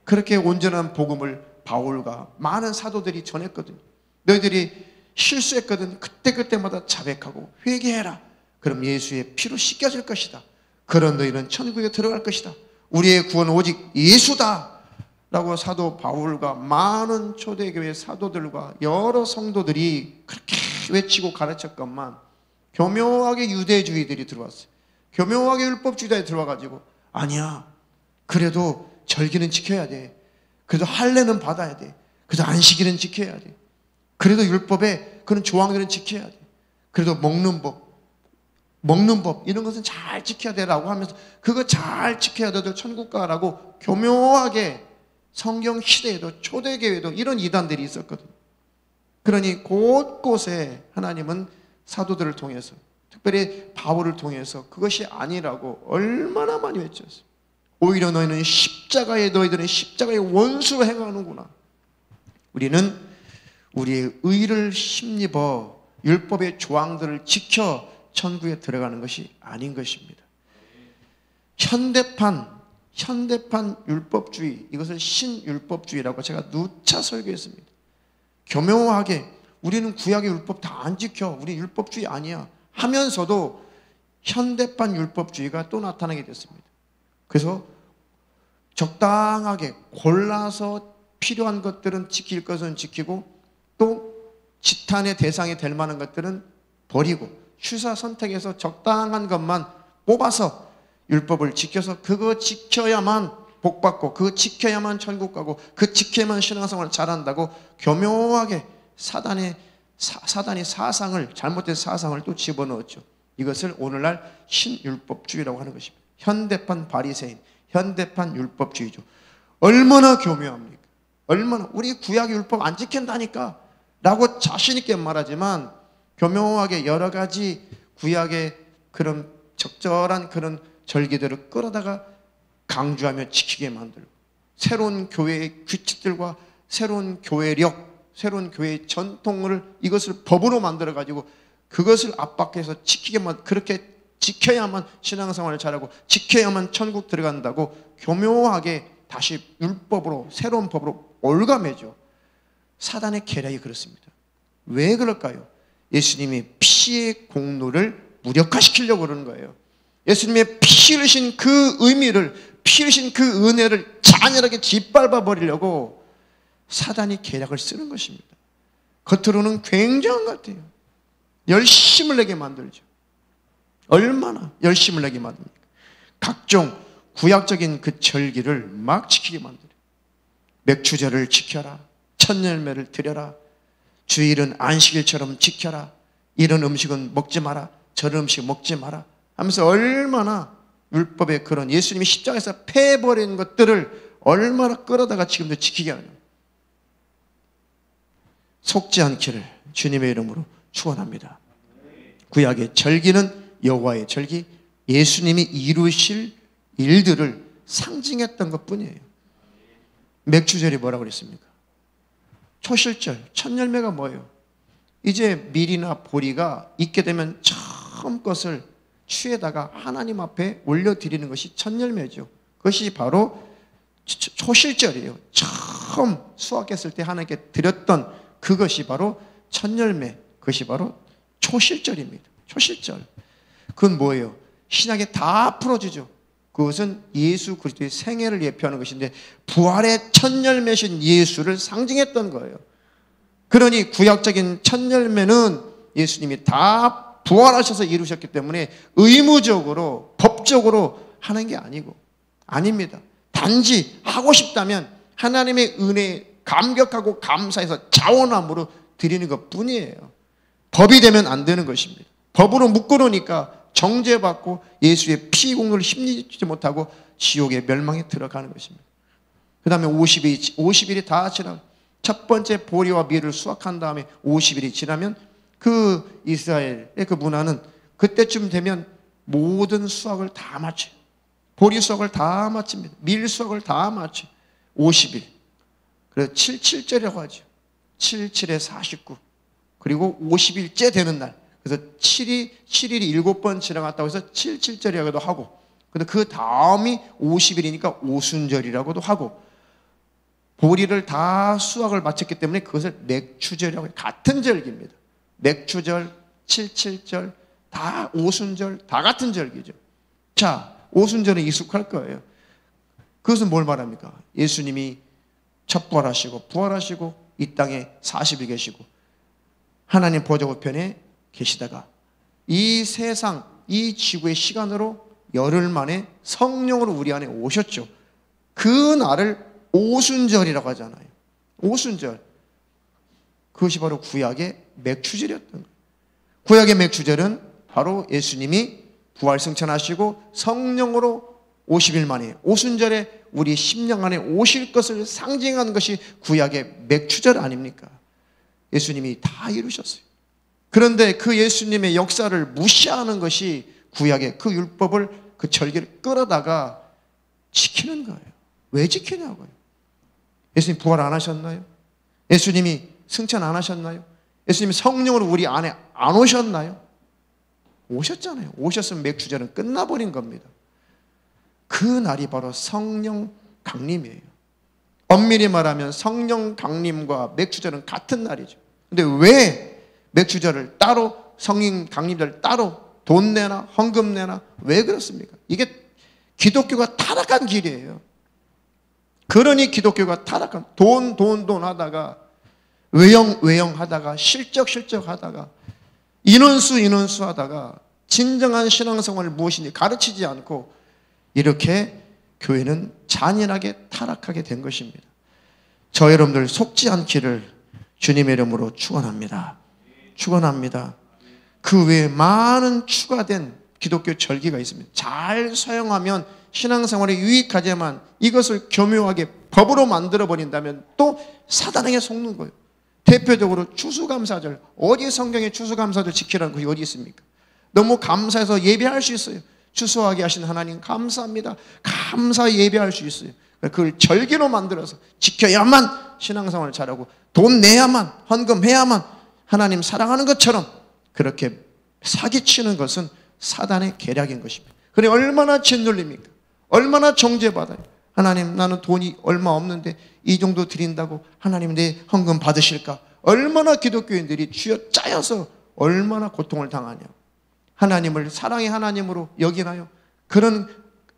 그렇게 온전한 복음을 바울과 많은 사도들이 전했거든요. 너희들이 실수했거든. 그때마다 자백하고 회개해라. 그럼 예수의 피로 씻겨질 것이다. 그런 너희는 천국에 들어갈 것이다. 우리의 구원은 오직 예수다 라고 사도 바울과 많은 초대교회 사도들과 여러 성도들이 그렇게 외치고 가르쳤건만 교묘하게 유대주의들이 들어왔어요. 교묘하게 율법주의자에 들어와가지고 아니야, 그래도 절기는 지켜야 돼. 그래도 할례는 받아야 돼. 그래도 안식일은 지켜야 돼. 그래도 율법에 그런 조항들은 지켜야 돼. 그래도 먹는 법 이런 것은 잘 지켜야 돼라고 하면서 그거 잘 지켜야 돼도 천국 가라고 교묘하게 성경 시대에도 초대교회도 이런 이단들이 있었거든요. 그러니 곳곳에 하나님은 사도들을 통해서 특별히 바울을 통해서 그것이 아니라고 얼마나 많이 외쳤어요. 오히려 너희들은 십자가의 원수로 행하는구나. 우리는 우리의 의를 힘입어 율법의 조항들을 지켜 천국에 들어가는 것이 아닌 것입니다. 현대판 율법주의, 이것을 신율법주의라고 제가 누차 설교했습니다. 교묘하게 우리는 구약의 율법 다 안 지켜, 우리 율법주의 아니야 하면서도 현대판 율법주의가 또 나타나게 됐습니다. 그래서 적당하게 골라서 필요한 것들은 지킬 것은 지키고 또 지탄의 대상이 될 만한 것들은 버리고 취사 선택해서 적당한 것만 뽑아서 율법을 지켜서 그거 지켜야만 복받고 그거 지켜야만 천국 가고 그 지켜야만 신앙생활을 잘한다고 교묘하게 사단이 잘못된 사상을 또 집어넣었죠. 이것을 오늘날 신율법주의라고 하는 것입니다. 현대판 바리새인, 현대판 율법주의죠. 얼마나 교묘합니까? 얼마나 우리 구약 율법 안 지킨다니까 라고 자신 있게 말하지만 교묘하게 여러 가지 구약의 그런 적절한 그런 절기들을 끌어다가 강조하며 지키게 만들고 새로운 교회의 규칙들과 새로운 교회력, 새로운 교회의 전통을 이것을 법으로 만들어 가지고 그것을 압박해서 지키게만, 그렇게 지켜야만 신앙생활을 잘하고 지켜야만 천국 들어간다고 교묘하게 다시 율법으로 새로운 법으로 올가매죠. 사단의 계략이 그렇습니다. 왜 그럴까요? 예수님이 피의 공로를 무력화시키려고 그러는 거예요. 예수님의 피 흘리신 그 의미를, 피 흘리신 그 은혜를 잔인하게 짓밟아 버리려고 사단이 계략을 쓰는 것입니다. 겉으로는 굉장한 것 같아요. 열심을 내게 만들죠. 얼마나 열심을 내게 만듭니까? 각종 구약적인 그 절기를 막 지키게 만들어요. 맥주절을 지켜라, 천열매를 드려라, 주일은 안식일처럼 지켜라, 이런 음식은 먹지 마라, 저런 음식 먹지 마라 하면서 얼마나 율법의 그런 예수님이 십자가에서 패해버린 것들을 얼마나 끌어다가 지금도 지키게 하느냐. 속지 않기를 주님의 이름으로 축원합니다. 구약의 절기는 여호와의 절기, 예수님이 이루실 일들을 상징했던 것뿐이에요. 맥주절이 뭐라고 그랬습니까? 초실절, 천열매가 뭐예요? 이제 밀이나 보리가 있게 되면 처음 것을 취에다가 하나님 앞에 올려드리는 것이 천열매죠. 그것이 바로 초실절이에요. 처음 수확했을 때 하나님께 드렸던 그것이 바로 천열매, 그것이 바로 초실절입니다. 초실절. 그건 뭐예요? 신약에 다 풀어주죠. 그것은 예수 그리스도의 생애를 예표하는 것인데 부활의 천열매신 예수를 상징했던 거예요. 그러니 구약적인 천열매는 예수님이 다 부활하셔서 이루셨기 때문에 의무적으로 법적으로 하는 게 아니고 아닙니다. 단지 하고 싶다면 하나님의 은혜에 감격하고 감사해서 자원함으로 드리는 것뿐이에요. 법이 되면 안 되는 것입니다. 법으로 묶어놓으니까 정죄받고 예수의 피 공로를 힘입지 못하고 지옥의 멸망에 들어가는 것입니다. 그 다음에 50일이 다 지나면 첫 번째 보리와 밀을 수확한 다음에 50일이 지나면 그 이스라엘의 그 문화는 그때쯤 되면 모든 수확을 다 마쳐요. 보리 수확을 다 마칩니다. 밀 수확을 다 마쳐요. 50일. 그래서 77절이라고 하죠. 77에 49. 그리고 50일째 되는 날. 그래서 7일이 7번 지나갔다고 해서 77절이라고도 하고, 근데 그 다음이 50일이니까 오순절이라고도 하고, 보리를 다 수확을 마쳤기 때문에 그것을 맥추절이라고 해요. 같은 절기입니다. 맥추절, 77절, 다 오순절, 다 같은 절기죠. 자, 오순절은 익숙할 거예요. 그것은 뭘 말합니까? 예수님이 첫 부활하시고 이 땅에 40일 계시고 하나님 보좌 우편에 계시다가 이 세상, 이 지구의 시간으로 열흘 만에 성령으로 우리 안에 오셨죠. 그 날을 오순절이라고 하잖아요. 오순절. 그것이 바로 구약의 맥추절이었던 거예요. 구약의 맥추절은 바로 예수님이 부활 승천하시고 성령으로 50일 만에 오순절에 우리 심령 안에 오실 것을 상징하는 것이 구약의 맥추절 아닙니까? 예수님이 다 이루셨어요. 그런데 그 예수님의 역사를 무시하는 것이 구약의 그 율법을, 그 절기를 끌어다가 지키는 거예요. 왜 지키냐고요? 예수님 부활 안 하셨나요? 예수님이 승천 안 하셨나요? 예수님이 성령으로 우리 안에 안 오셨나요? 오셨잖아요. 오셨으면 맥추절은 끝나버린 겁니다. 그 날이 바로 성령 강림이에요. 엄밀히 말하면 성령 강림과 맥추절은 같은 날이죠. 근데 왜 맥추절을 따로, 성령 강림절 따로 돈 내나 헌금 내나 왜 그렇습니까? 이게 기독교가 타락한 길이에요. 그러니 기독교가 타락한, 돈 하다가 외형 하다가 실적 하다가 인원수 하다가 진정한 신앙생활을 무엇인지 가르치지 않고 이렇게 교회는 잔인하게 타락하게 된 것입니다. 저 여러분들 속지 않기를 주님의 이름으로 축원합니다. 축원합니다. 그 외에 많은 추가된 기독교 절기가 있습니다. 잘 사용하면 신앙생활에 유익하지만 이것을 교묘하게 법으로 만들어버린다면 또 사단에게 속는 거예요. 대표적으로 추수감사절. 어디 성경에 추수감사절 지키라는 것이 어디 있습니까? 너무 감사해서 예배할 수 있어요. 추수하게 하신 하나님 감사합니다. 감사 예배할 수 있어요. 그걸 절기로 만들어서 지켜야만 신앙생활을 잘하고 돈 내야만, 헌금해야만 하나님 사랑하는 것처럼 그렇게 사기치는 것은 사단의 계략인 것입니다. 그래 얼마나 짓눌립니까? 얼마나 정죄받아요. 하나님 나는 돈이 얼마 없는데 이 정도 드린다고 하나님 내 헌금 받으실까? 얼마나 기독교인들이 쥐어 짜여서 얼마나 고통을 당하냐. 하나님을 사랑의 하나님으로 여기나요? 그런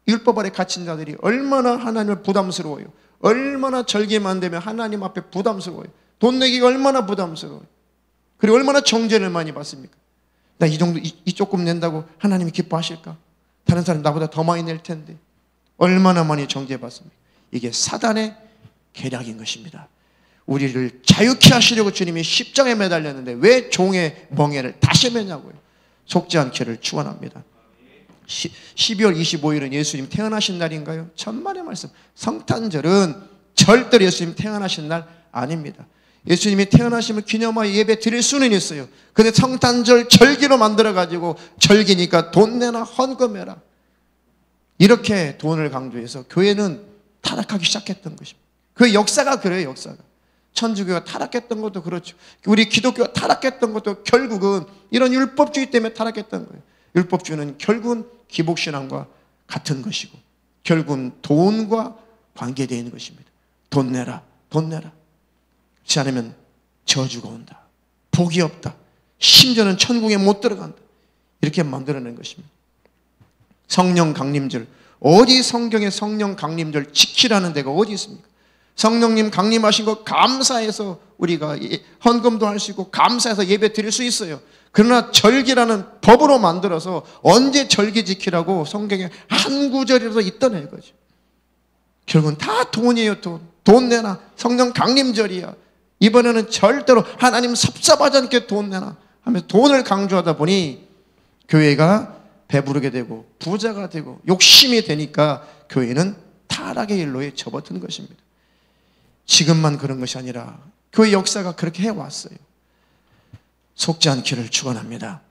율법 아래 갇힌 자들이 얼마나 하나님을 부담스러워요. 얼마나 절기만 되면 하나님 앞에 부담스러워요. 돈 내기가 얼마나 부담스러워요. 그리고 얼마나 정죄를 많이 받습니까? 나 이 정도 이 조금 낸다고 하나님이 기뻐하실까? 다른 사람 나보다 더 많이 낼 텐데 얼마나 많이 정죄받습니까? 이게 사단의 계략인 것입니다. 우리를 자유케 하시려고 주님이 십자가에 매달렸는데 왜 종의 멍에를 다시 매냐고요. 속지 않기를 축원합니다. 12월 25일은 예수님 태어나신 날인가요? 천만의 말씀. 성탄절은 절대로 예수님 태어나신 날 아닙니다. 예수님이 태어나심을 기념하여 예배 드릴 수는 있어요. 근데 성탄절 절기로 만들어가지고 절기니까 돈 내나 헌금해라. 이렇게 돈을 강조해서 교회는 타락하기 시작했던 것입니다. 그 역사가 그래요. 역사가. 천주교가 타락했던 것도 그렇죠. 우리 기독교가 타락했던 것도 결국은 이런 율법주의 때문에 타락했던 거예요. 율법주의는 결국은 기복신앙과 같은 것이고 결국은 돈과 관계되어 있는 것입니다. 돈 내라. 돈 내라. 그렇지 않으면 저주가 온다. 복이 없다. 심지어는 천국에 못 들어간다. 이렇게 만들어낸 것입니다. 성령 강림절. 어디 성경에 성령 강림절 지키라는 데가 어디 있습니까? 성령님 강림하신 거 감사해서 우리가 헌금도 할 수 있고 감사해서 예배 드릴 수 있어요. 그러나 절기라는 법으로 만들어서 언제 절기 지키라고 성경에 한 구절이라도 있다는 이거죠. 결국은 다 돈이에요. 돈 내놔. 성령 강림절이야. 이번에는 절대로 하나님 섭섭하지 않게 돈 내놔 하면서 돈을 강조하다 보니 교회가 배부르게 되고 부자가 되고 욕심이 되니까 교회는 타락의 일로에 접어드는 것입니다. 지금만 그런 것이 아니라 교회 역사가 그렇게 해왔어요. 속지 않기를 축원합니다.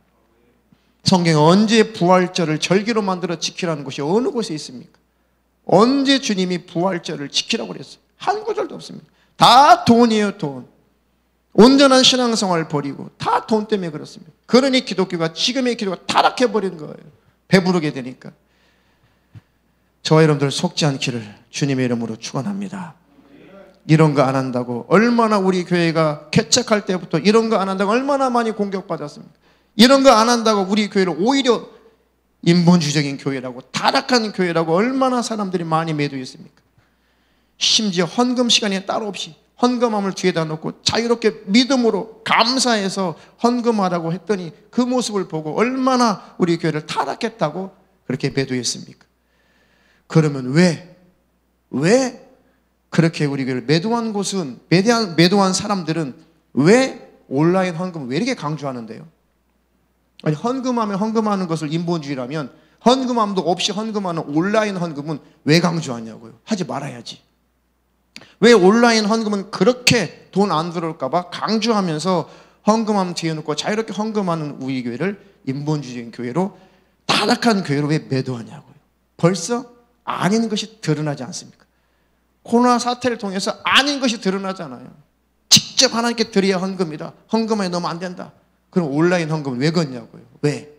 성경에 언제 부활절을 절기로 만들어 지키라는 곳이 어느 곳에 있습니까? 언제 주님이 부활절을 지키라고 그랬어요? 한 구절도 없습니다. 다 돈이에요, 돈. 온전한 신앙생활을 버리고 다 돈 때문에 그렇습니다. 그러니 기독교가 지금의 기독교가 타락해버린 거예요. 배부르게 되니까. 저와 여러분들 속지 않기를 주님의 이름으로 축원합니다. 이런 거 안 한다고 얼마나 우리 교회가 개척할 때부터 이런 거 안 한다고 얼마나 많이 공격받았습니까? 이런 거 안 한다고 우리 교회를 오히려 인본주의적인 교회라고 타락한 교회라고 얼마나 사람들이 많이 매도했습니까? 심지어 헌금 시간이 따로 없이 헌금함을 뒤에다 놓고 자유롭게 믿음으로 감사해서 헌금하라고 했더니 그 모습을 보고 얼마나 우리 교회를 타락했다고 그렇게 매도했습니까? 그러면 왜 그렇게 우리 교회를 매도한 곳은 매도한 사람들은 왜 온라인 헌금을 왜 이렇게 강조하는데요? 아니 헌금하면 헌금하는 것을 인본주의라면 헌금함도 없이 헌금하는 온라인 헌금은 왜 강조하냐고요? 하지 말아야지. 왜 온라인 헌금은 그렇게 돈 안 들어올까 봐 강조하면서 헌금함 뒤에 놓고 자유롭게 헌금하는 우리 교회를 인본주의적인 교회로 타락한 교회로 왜 매도하냐고요? 벌써 아닌 것이 드러나지 않습니까? 코로나 사태를 통해서 아닌 것이 드러나잖아요. 직접 하나님께 드려야 헌금이다. 헌금에 넣으면 안 된다. 그럼 온라인 헌금은 왜 걷냐고요? 왜?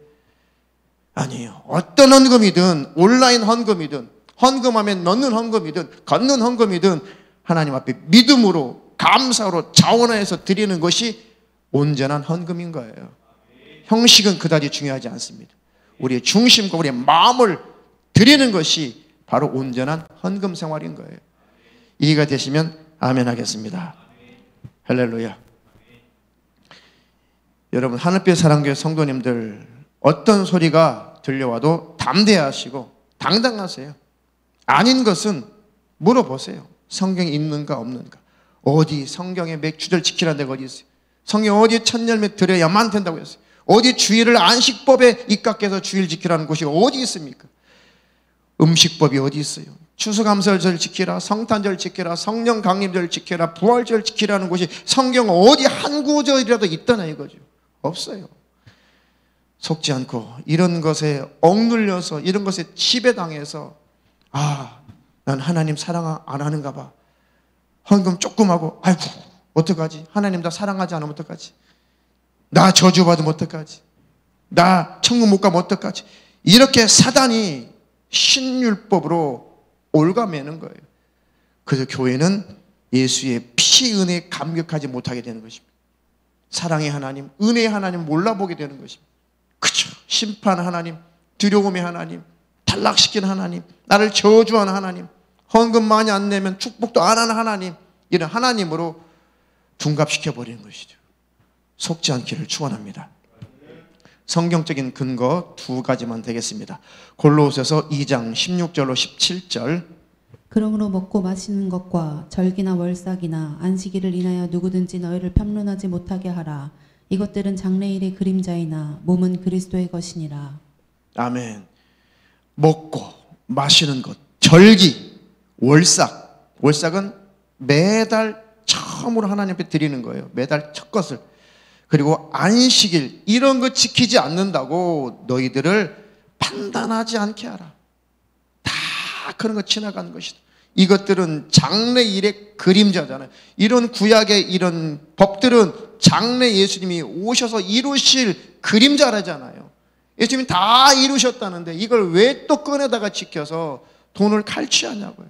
아니에요. 어떤 헌금이든 온라인 헌금이든 헌금하면 넣는 헌금이든 걷는 헌금이든 하나님 앞에 믿음으로 감사로 자원하여서 드리는 것이 온전한 헌금인 거예요. 형식은 그다지 중요하지 않습니다. 우리의 중심과 우리의 마음을 드리는 것이 바로 온전한 헌금 생활인 거예요. 이해가 되시면 아멘 하겠습니다. 할렐루야. 여러분 하늘빛 사랑교회 성도님들 어떤 소리가 들려와도 담대하시고 당당하세요. 아닌 것은 물어보세요. 성경에 있는가 없는가. 어디 성경에 맥주절 지키라는 데가 어디 있어요? 성경 어디 첫 열매 드려야만 된다고 했어요? 어디 주일을 안식법에 입각해서 주일 지키라는 곳이 어디 있습니까? 음식법이 어디 있어요? 추수감사절 지키라, 성탄절 지키라, 성령 강림절 지키라, 부활절 지키라는 곳이 성경 어디 한 구절이라도 있다나 이거죠. 없어요. 속지 않고 이런 것에 억눌려서 이런 것에 지배당해서 난 하나님 사랑 안 하는가 봐. 헌금 조금 하고 아이고 어떡하지? 하나님 나 사랑하지 않으면 어떡하지? 나 저주받으면 어떡하지? 나 천국 못 가면 어떡하지? 이렇게 사단이 신율법으로 올가매는 거예요. 그래서 교회는 예수의 피 은혜에 감격하지 못하게 되는 것입니다. 사랑의 하나님, 은혜의 하나님 몰라보게 되는 것입니다. 그죠? 심판 하나님, 두려움의 하나님, 탈락시킨 하나님, 나를 저주하는 하나님, 헌금 많이 안 내면 축복도 안 하는 하나님, 이런 하나님으로 둔갑시켜버리는 것이죠. 속지 않기를 축원합니다. 성경적인 근거 두 가지만 되겠습니다. 골로새서 2장 16절로 17절. 그러므로 먹고 마시는 것과 절기나 월삭이나 안식일을 인하여 누구든지 너희를 편론하지 못하게 하라. 이것들은 장래일의 그림자이나 몸은 그리스도의 것이니라. 아멘. 먹고 마시는 것, 절기, 월삭. 월삭은 매달 처음으로 하나님 앞에 드리는 거예요. 매달 첫 것을. 그리고 안식일 이런 거 지키지 않는다고 너희들을 판단하지 않게 하라. 다 그런 거 지나가는 것이다. 이것들은 장래일의 그림자잖아요. 이런 구약의 이런 법들은 장래 예수님이 오셔서 이루실 그림자라잖아요. 예수님이 다 이루셨다는데 이걸 왜 또 꺼내다가 지켜서 돈을 칼취하냐고요.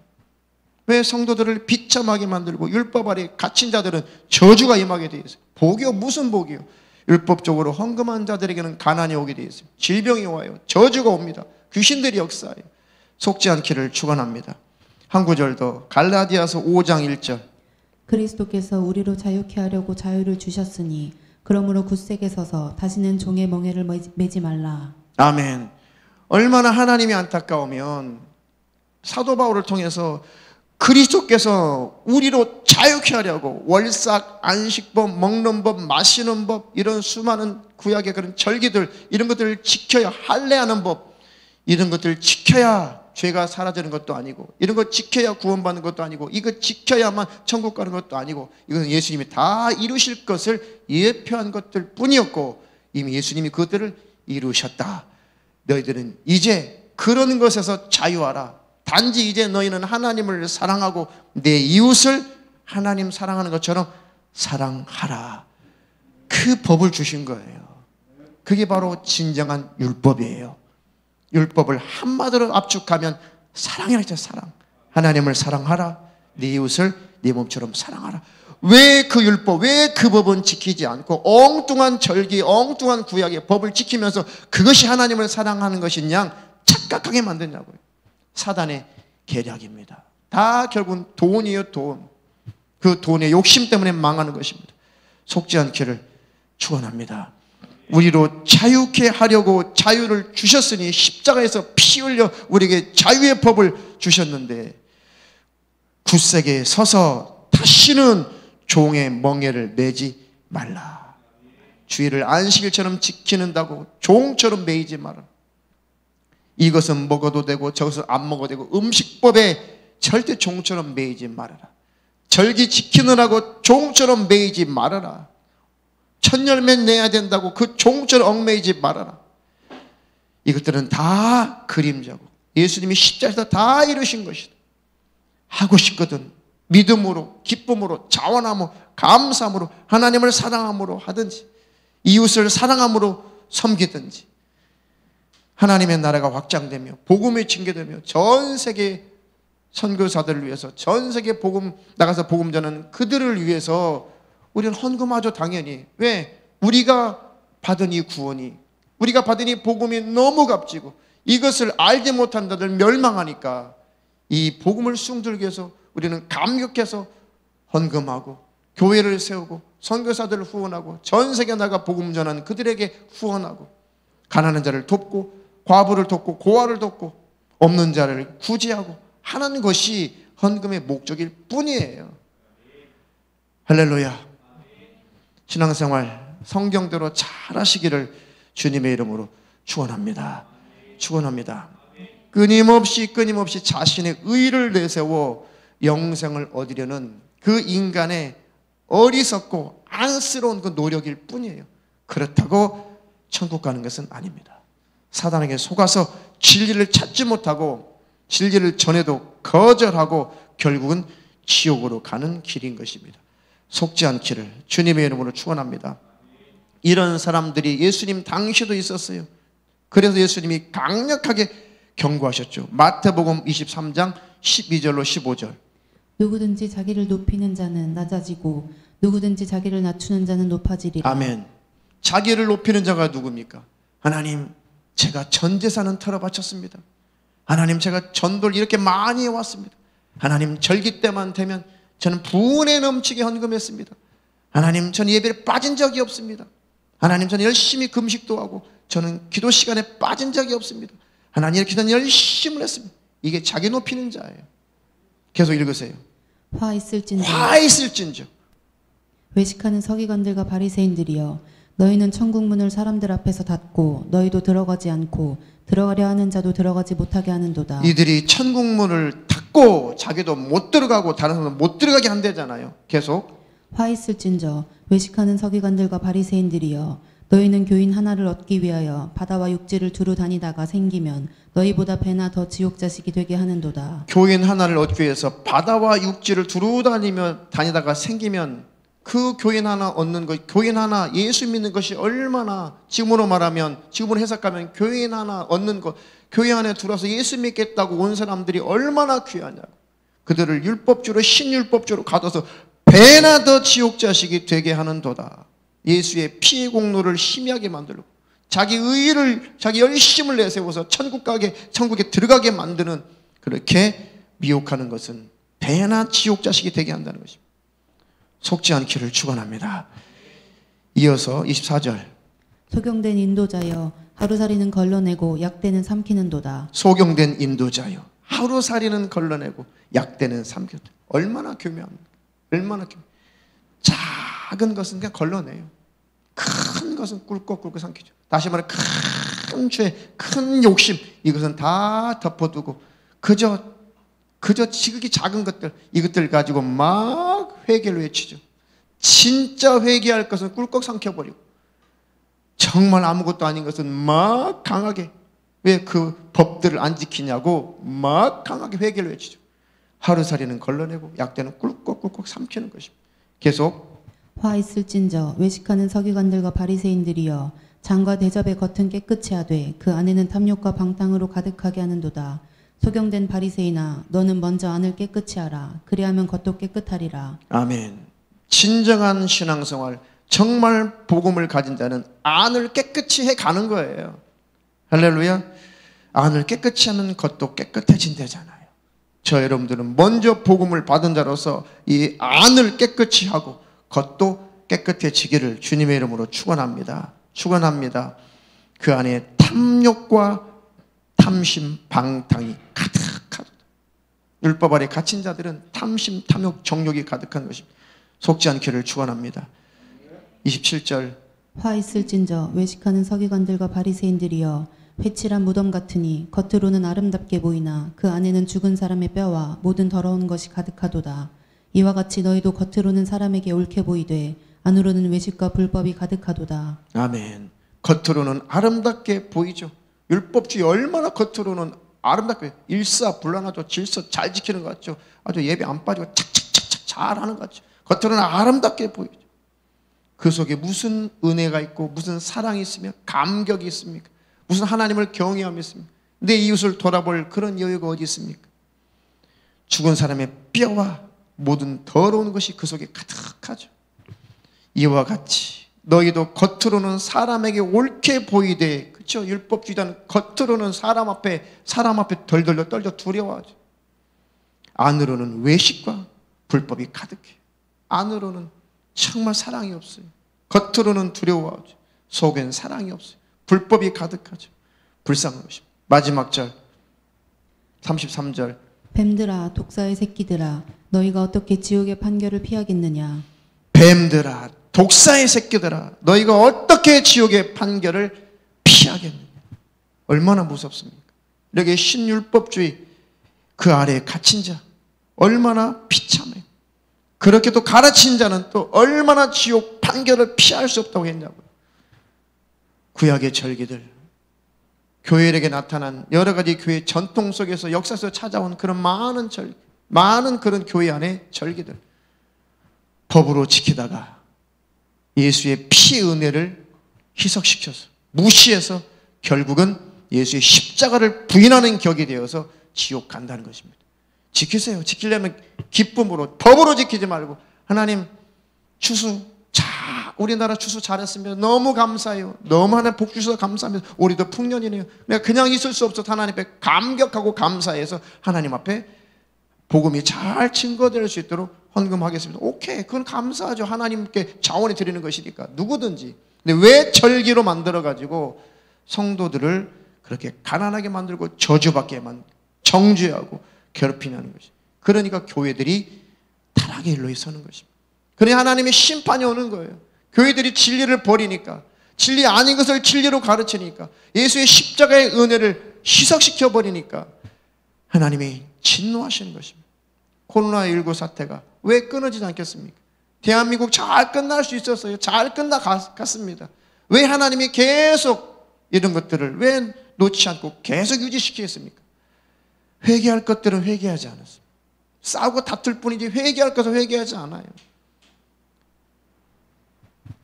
왜 성도들을 비참하게 만들고 율법 아래 갇힌 자들은 저주가 임하게 되어 있어요. 복이요? 무슨 복이요? 율법적으로 헌금한 자들에게는 가난이 오게 되어 있어요. 질병이 와요. 저주가 옵니다. 귀신들이 역사해요. 속지 않기를 축원합니다. 한 구절 더. 갈라디아서 5장 1절. 그리스도께서 우리로 자유케 하려고 자유를 주셨으니 그러므로 굳세게 서서 다시는 종의 멍에를 매지 말라. 아멘. 얼마나 하나님이 안타까우면 사도 바울을 통해서 그리스도께서 우리로 자유케 하려고 월삭, 안식법, 먹는 법, 마시는 법 이런 수많은 구약의 그런 절기들 이런 것들을 지켜야 할례하는 법 이런 것들을 지켜야 죄가 사라지는 것도 아니고, 이런 거 지켜야 구원받는 것도 아니고, 이거 지켜야만 천국 가는 것도 아니고, 이것은 예수님이 다 이루실 것을 예표한 것들 뿐이었고, 이미 예수님이 그것들을 이루셨다. 너희들은 이제 그런 것에서 자유하라. 단지 이제 너희는 하나님을 사랑하고 내 이웃을 하나님 사랑하는 것처럼 사랑하라. 그 법을 주신 거예요. 그게 바로 진정한 율법이에요. 율법을 한마디로 압축하면 사랑이라 했죠. 사랑. 하나님을 사랑하라. 네 이웃을 네 몸처럼 사랑하라. 왜 그 율법, 왜 그 법은 지키지 않고 엉뚱한 절기, 엉뚱한 구약의 법을 지키면서 그것이 하나님을 사랑하는 것이냐 착각하게 만드냐고요. 사단의 계략입니다. 다 결국은 돈이에요. 돈. 그 돈의 욕심 때문에 망하는 것입니다. 속지 않기를 축원합니다. 우리로 자유케 하려고 자유를 주셨으니 십자가에서 피 흘려 우리에게 자유의 법을 주셨는데, 굳세게 서서 다시는 종의 멍에를 매지 말라. 주의를 안식일처럼 지키는다고 종처럼 매이지 마라. 이것은 먹어도 되고 저것은 안 먹어도 되고, 음식법에 절대 종처럼 매이지 말아라. 절기 지키느라고 종처럼 매이지 말아라. 천열매 내야 된다고 그 종처럼 얽매이지 말아라. 이것들은 다 그림자고 예수님이 십자가에서 다 이루신 것이다. 하고 싶거든 믿음으로, 기쁨으로, 자원함으로, 감사함으로, 하나님을 사랑함으로 하든지, 이웃을 사랑함으로 섬기든지, 하나님의 나라가 확장되며 복음이 증거되며 전 세계 선교사들을 위해서, 전 세계 복음 나가서 복음 전하는 그들을 위해서 우리는 헌금하죠. 당연히. 왜? 우리가 받은 이 구원이, 우리가 받은 이 복음이 너무 값지고 이것을 알지 못한 자들 멸망하니까 이 복음을 숭들기 위해서 우리는 감격해서 헌금하고 교회를 세우고 선교사들을 후원하고 전 세계 나가 복음 전하는 그들에게 후원하고, 가난한 자를 돕고 과부를 돕고 고아를 돕고 없는 자를 구제하고 하는 것이 헌금의 목적일 뿐이에요. 할렐루야. 신앙생활 성경대로 잘 하시기를 주님의 이름으로 축원합니다. 축원합니다. 끊임없이 자신의 의를 내세워 영생을 얻으려는 그 인간의 어리석고 안쓰러운 그 노력일 뿐이에요. 그렇다고 천국 가는 것은 아닙니다. 사단에게 속아서 진리를 찾지 못하고 진리를 전해도 거절하고 결국은 지옥으로 가는 길인 것입니다. 속지 않기를 주님의 이름으로 축원합니다. 이런 사람들이 예수님 당시도 있었어요. 그래서 예수님이 강력하게 경고하셨죠. 마태복음 23장 12절로 15절. 누구든지 자기를 높이는 자는 낮아지고 누구든지 자기를 낮추는 자는 높아지리라. 아멘. 자기를 높이는 자가 누굽니까? 하나님, 제가 전 재산은 털어바쳤습니다. 하나님, 제가 전도를 이렇게 많이 해왔습니다. 하나님, 절기 때만 되면 저는 부은에 넘치게 헌금했습니다. 하나님, 저는 예배에 빠진 적이 없습니다. 하나님, 저는 열심히 금식도 하고 저는 기도 시간에 빠진 적이 없습니다. 하나님, 이렇게 저는 열심히 했습니다. 이게 자기 높이는 자예요. 계속 읽으세요. 화 있을진저 화 있을진저 외식하는 서기관들과 바리새인들이여, 너희는 천국 문을 사람들 앞에서 닫고 너희도 들어가지 않고 들어가려 하는 자도 들어가지 못하게 하는도다. 이들이 천국 문을 닫고 자기도 못 들어가고 다른 사람도 못 들어가게 한대잖아요. 계속 화 있을진저 외식하는 서기관들과 바리새인들이여, 너희는 교인 하나를 얻기 위하여 바다와 육지를 두루 다니다가 생기면 너희보다 배나 더 지옥 자식이 되게 하는도다. 교인 하나를 얻기 위해서 바다와 육지를 두루 다니다가 생기면 그 교인 하나 얻는 것, 교인 하나 예수 믿는 것이 얼마나, 지금으로 말하면, 지금으로 해석하면 교인 하나 얻는 것, 교회 안에 들어와서 예수 믿겠다고 온 사람들이 얼마나 귀하냐고. 그들을 율법주로 신율법주로 가둬서 배나 더 지옥 자식이 되게 하는도다. 예수의 피의 공로를 희미하게 만들고 자기 의의를, 자기 열심을 내세워서 천국에 들어가게 만드는, 그렇게 미혹하는 것은 배나 지옥 자식이 되게 한다는 것입니다. 속지 않기를 축원합니다. 이어서 24절. 소경된 인도자여, 하루살이는 걸러내고 약대는 삼키는도다. 소경된 인도자여, 하루살이는 걸러내고 약대는 삼켰다. 얼마나 교묘합니까? 얼마나 교묘. 작은 것은 그냥 걸러내요. 큰 것은 꿀꺽꿀꺽 삼키죠. 다시 말해 큰 죄, 큰 욕심, 이것은 다 덮어두고 그저 지극히 작은 것들, 이것들 가지고 막 회개를 외치죠. 진짜 회개할 것은 꿀꺽 삼켜버리고, 정말 아무것도 아닌 것은 막 강하게, 왜 그 법들을 안 지키냐고 막 강하게 회개를 외치죠. 하루살이는 걸러내고 약대는 꿀꺽꿀꺽 삼키는 것입니다. 계속 화 있을진저 외식하는 서기관들과 바리새인들이여 장과 대접의 겉은 깨끗이 하되 그 안에는 탐욕과 방탕으로 가득하게 하는도다. 소경된 바리새인아 너는 먼저 안을 깨끗이 하라. 그리하면 겉도 깨끗하리라. 아멘. 진정한 신앙생활, 정말 복음을 가진 자는 안을 깨끗이 해가는 거예요. 할렐루야. 안을 깨끗이 하면 겉도 깨끗해진다잖아요. 저 여러분들은 먼저 복음을 받은 자로서 이 안을 깨끗이 하고 겉도 깨끗해지기를 주님의 이름으로 축원합니다. 축원합니다. 그 안에 탐욕과 탐심, 방탕이 가득하다. 율법 아래 갇힌 자들은 탐심, 탐욕, 정욕이 가득한 것입니다. 속지 않기를 축원합니다. 27절 화 있을진저 외식하는 서기관들과 바리새인들이여 회칠한 무덤 같으니 겉으로는 아름답게 보이나 그 안에는 죽은 사람의 뼈와 모든 더러운 것이 가득하도다. 이와 같이 너희도 겉으로는 사람에게 옳게 보이되 안으로는 외식과 불법이 가득하도다. 아멘. 겉으로는 아름답게 보이죠. 율법주의 얼마나 겉으로는 아름답게 일사불란하죠. 질서 잘 지키는 것 같죠. 아주 예배 안 빠지고 착착착착 잘하는 것 같죠. 겉으로는 아름답게 보이죠. 그 속에 무슨 은혜가 있고 무슨 사랑이 있으며 감격이 있습니까? 무슨 하나님을 경외함이 있습니까? 내 이웃을 돌아볼 그런 여유가 어디 있습니까? 죽은 사람의 뼈와 모든 더러운 것이 그 속에 가득하죠. 이와 같이 너희도 겉으로는 사람에게 옳게 보이되, 그렇죠? 율법주의자는 겉으로는 사람 앞에 덜덜 떨려 두려워하죠. 안으로는 외식과 불법이 가득해요. 안으로는 정말 사랑이 없어요. 겉으로는 두려워하죠. 속엔 사랑이 없어요. 불법이 가득하죠. 불쌍한 것입니다. 마지막 절 33절 뱀들아 독사의 새끼들아 너희가 어떻게 지옥의 판결을 피하겠느냐. 뱀들아 독사의 새끼들아 너희가 어떻게 지옥의 판결을 피하겠느냐. 얼마나 무섭습니까? 이렇게 신율법주의 그 아래에 갇힌 자 얼마나 비참해요. 그렇게 또 가르친 자는 또 얼마나 지옥 판결을 피할 수 없다고 했냐고요. 구약의 절기들, 교회에게 나타난 여러 가지 교회 전통 속에서 역사에서 찾아온 그런 많은 절기, 많은 그런 교회 안의 절기들 법으로 지키다가 예수의 피 은혜를 희석시켜서 무시해서 결국은 예수의 십자가를 부인하는 격이 되어서 지옥 간다는 것입니다. 지키세요. 지키려면 기쁨으로, 법으로 지키지 말고 하나님 추수 우리나라 추수 잘했으면 너무 감사해요. 너무 하나님 복 주셔서 감사합니다. 우리도 풍년이네요. 내가 그냥 있을 수 없어 하나님 앞에 감격하고 감사해서 하나님 앞에 복음이 잘 증거될 수 있도록 헌금하겠습니다. 오케이, 그건 감사하죠. 하나님께 자원해 드리는 것이니까 누구든지. 근데 왜 절기로 만들어가지고 성도들을 그렇게 가난하게 만들고 저주받게 정죄하고 괴롭히냐는 것이. 그러니까 교회들이 타락의 일로 서는 것입니다. 그러니 하나님의 심판이 오는 거예요. 교회들이 진리를 버리니까, 진리 아닌 것을 진리로 가르치니까, 예수의 십자가의 은혜를 희석시켜 버리니까 하나님이 진노하시는 것입니다. 코로나19 사태가 왜 끊어지지 않겠습니까? 대한민국 잘 끝날 수 있었어요. 잘 끝나갔습니다. 왜 하나님이 계속 이런 것들을 왜 놓지 않고 계속 유지시키겠습니까? 회개할 것들은 회개하지 않았습니다. 싸우고 다툴 뿐이지 회개할 것은 회개하지 않아요.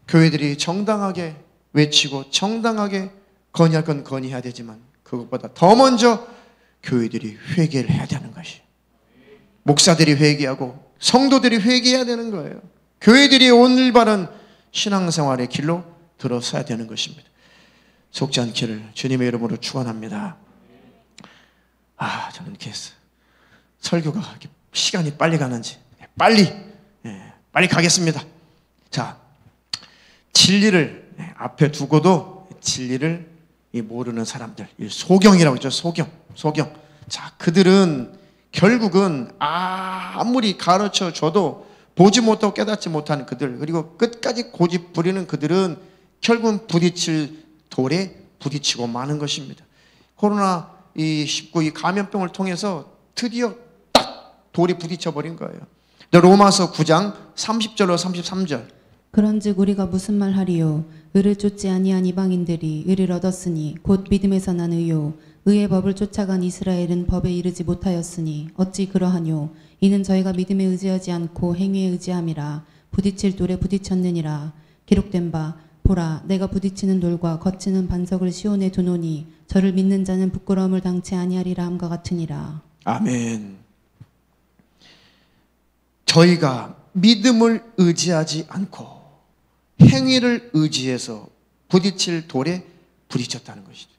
교회들이 정당하게 외치고 정당하게 건의할 건 건의해야 되지만 그것보다 더 먼저 교회들이 회개를 해야 되는 것이에요. 목사들이 회개하고 성도들이 회개해야 되는 거예요. 교회들이 올바른 신앙생활의 길로 들어서야 되는 것입니다. 속지 않기를 주님의 이름으로 축원합니다. 저는 이렇게 설교가 이렇게 시간이 빨리 가는지 빨리 가겠습니다. 자, 진리를 앞에 두고도 진리를 모르는 사람들, 소경이라고 했죠. 소경. 자, 그들은 결국은 아무리 가르쳐 줘도 보지 못하고 깨닫지 못하는 그들, 그리고 끝까지 고집 부리는 그들은 결국은 부딪힐 돌에 부딪히고 마는 것입니다. 코로나 이 19 이 감염병을 통해서 드디어 딱 돌이 부딪혀 버린 거예요. 로마서 9장 30절로 33절. 그런즉 우리가 무슨 말 하리요? 의를 쫓지 아니한 이방인들이 의를 얻었으니 곧 믿음에서 난 의요. 의의 법을 쫓아간 이스라엘은 법에 이르지 못하였으니 어찌 그러하뇨? 이는 저희가 믿음에 의지하지 않고 행위에 의지함이라. 부딪힐 돌에 부딪혔느니라. 기록된 바 보라 내가 부딪히는 돌과 거치는 반석을 시온에 두노니 저를 믿는 자는 부끄러움을 당치 아니하리라 함과 같으니라. 아멘. 저희가 믿음을 의지하지 않고 행위를 의지해서 부딪힐 돌에 부딪혔다는 것이죠.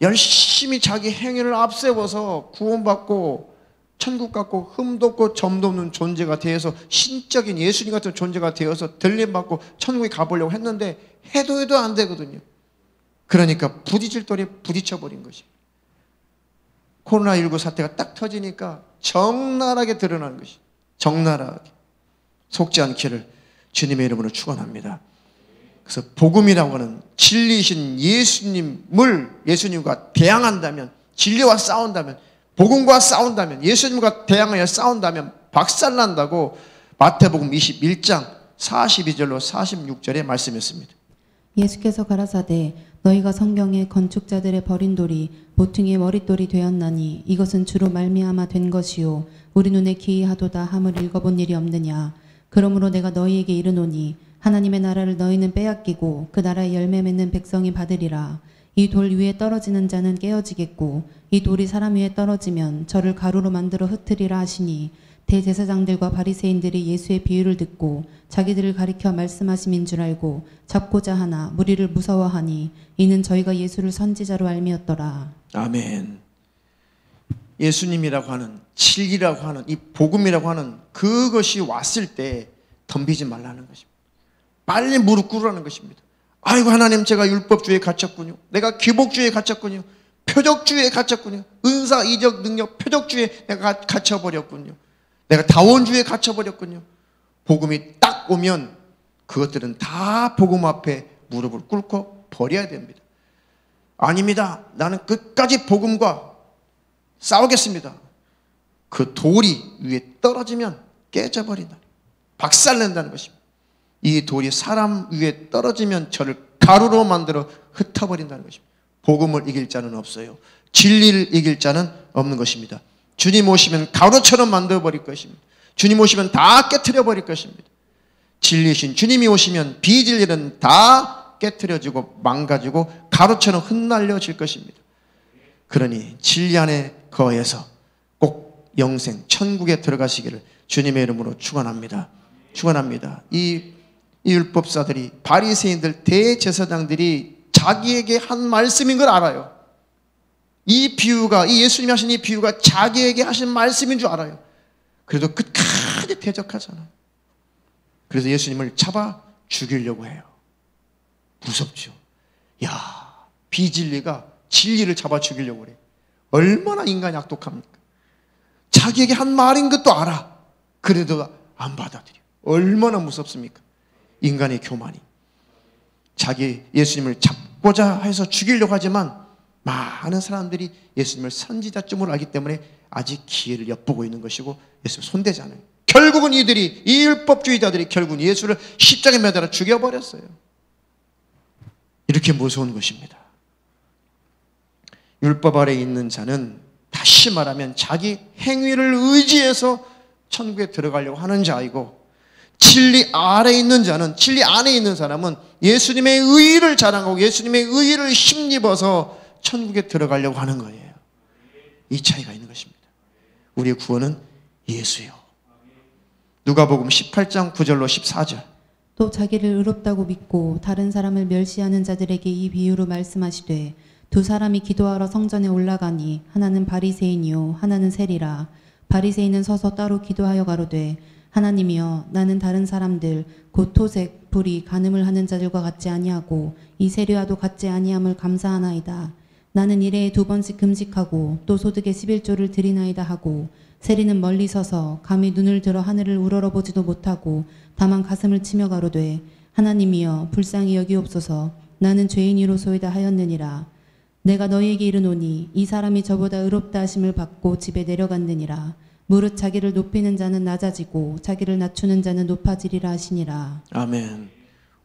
열심히 자기 행위를 앞세워서 구원받고 천국 갖고 흠도 없고 점도 없는 존재가 되어서 신적인 예수님 같은 존재가 되어서 들림받고 천국에 가보려고 했는데 해도 안 되거든요. 그러니까 부딪힐 돌에 부딪혀버린 것입니다. 코로나19 사태가 딱 터지니까 적나라하게 드러나는 것이 적나라하게 속지 않기를 주님의 이름으로 축원합니다. 그래서 복음이라고 하는 진리이신 예수님과 대항한다면, 진리와 싸운다면, 복음과 싸운다면, 예수님과 대항하여 싸운다면 박살난다고 마태복음 21장 42절로 46절에 말씀했습니다. 예수께서 가라사대 너희가 성경에 건축자들의 버린 돌이 모퉁이의 머릿돌이 되었나니 이것은 주로 말미암아 된 것이요 우리 눈에 기이하도다 함을 읽어본 일이 없느냐. 그러므로 내가 너희에게 이르노니 하나님의 나라를 너희는 빼앗기고 그 나라의 열매 맺는 백성이 받으리라. 이 돌 위에 떨어지는 자는 깨어지겠고 이 돌이 사람 위에 떨어지면 저를 가루로 만들어 흩으리라 하시니 대제사장들과 바리새인들이 예수의 비유를 듣고 자기들을 가리켜 말씀하심인 줄 알고 잡고자 하나 무리를 무서워하니 이는 저희가 예수를 선지자로 알미었더라. 아멘. 예수님이라고 하는 진리라고 하는 이 복음이라고 하는 그것이 왔을 때 덤비지 말라는 것입니다. 빨리 무릎 꿇으라는 것입니다. 아이고 하나님 제가 율법주의에 갇혔군요. 내가 기복주의에 갇혔군요. 표적주의에 갇혔군요. 은사, 이적, 능력, 표적주의에 내가 갇혀버렸군요. 내가 다원주의에 갇혀버렸군요. 복음이 딱 오면 그것들은 다 복음 앞에 무릎을 꿇고 버려야 됩니다. 아닙니다. 나는 끝까지 복음과 싸우겠습니다. 그 돌이 위에 떨어지면 깨져버린다. 박살낸다는 것입니다. 이 돌이 사람 위에 떨어지면 저를 가루로 만들어 흩어버린다는 것입니다. 복음을 이길 자는 없어요. 진리를 이길 자는 없는 것입니다. 주님 오시면 가루처럼 만들어버릴 것입니다. 주님 오시면 다 깨트려버릴 것입니다. 진리신 주님이 오시면 비진리는 다 깨트려지고 망가지고 가루처럼 흩날려질 것입니다. 그러니 진리 안에 거해서 꼭 영생 천국에 들어가시기를 주님의 이름으로 축원합니다. 축원합니다. 이 율법사들이 바리새인들 대제사장들이 자기에게 한 말씀인 걸 알아요. 이 비유가 이 예수님이 하신 이 비유가 자기에게 하신 말씀인 줄 알아요. 그래도 끝까지 대적하잖아요. 그래서 예수님을 잡아 죽이려고 해요. 무섭죠. 야, 비진리가 진리를 잡아 죽이려고 그래. 얼마나 인간이 악독합니까? 자기에게 한 말인 것도 알아. 그래도 안 받아들여. 얼마나 무섭습니까? 인간의 교만이. 자기 예수님을 잡고자 해서 죽이려고 하지만 많은 사람들이 예수님을 선지자쯤으로 알기 때문에 아직 기회를 엿보고 있는 것이고 예수를 손대지 않아요. 결국은 이들이 이 율법주의자들이 결국은 예수를 십자가에 매달아 죽여버렸어요. 이렇게 무서운 것입니다. 율법 아래에 있는 자는 다시 말하면 자기 행위를 의지해서 천국에 들어가려고 하는 자이고 진리 아래에 있는 자는 진리 안에 있는 사람은 예수님의 의의를 자랑하고 예수님의 의의를 힘입어서 천국에 들어가려고 하는 거예요. 이 차이가 있는 것입니다. 우리의 구원은 예수요. 누가복음 18장 9절로 14절. 또 자기를 의롭다고 믿고 다른 사람을 멸시하는 자들에게 이 비유로 말씀하시되 두 사람이 기도하러 성전에 올라가니 하나는 바리새인이요 하나는 세리라. 바리새인은 서서 따로 기도하여 가로되 하나님이여 나는 다른 사람들 곧 토색, 불의, 간음을 하는 자들과 같지 아니하고 이 세리와도 같지 아니함을 감사하나이다. 나는 일해에 2번씩 금식하고 또 소득의 11조를 드리나이다 하고 세리는 멀리 서서 감히 눈을 들어 하늘을 우러러보지도 못하고 다만 가슴을 치며 가로되 하나님이여 불쌍히 여기옵소서 나는 죄인이로소이다 하였느니라. 내가 너희에게 이르노니 이 사람이 저보다 의롭다 하심을 받고 집에 내려갔느니라. 무릇 자기를 높이는 자는 낮아지고 자기를 낮추는 자는 높아지리라 하시니라. 아멘.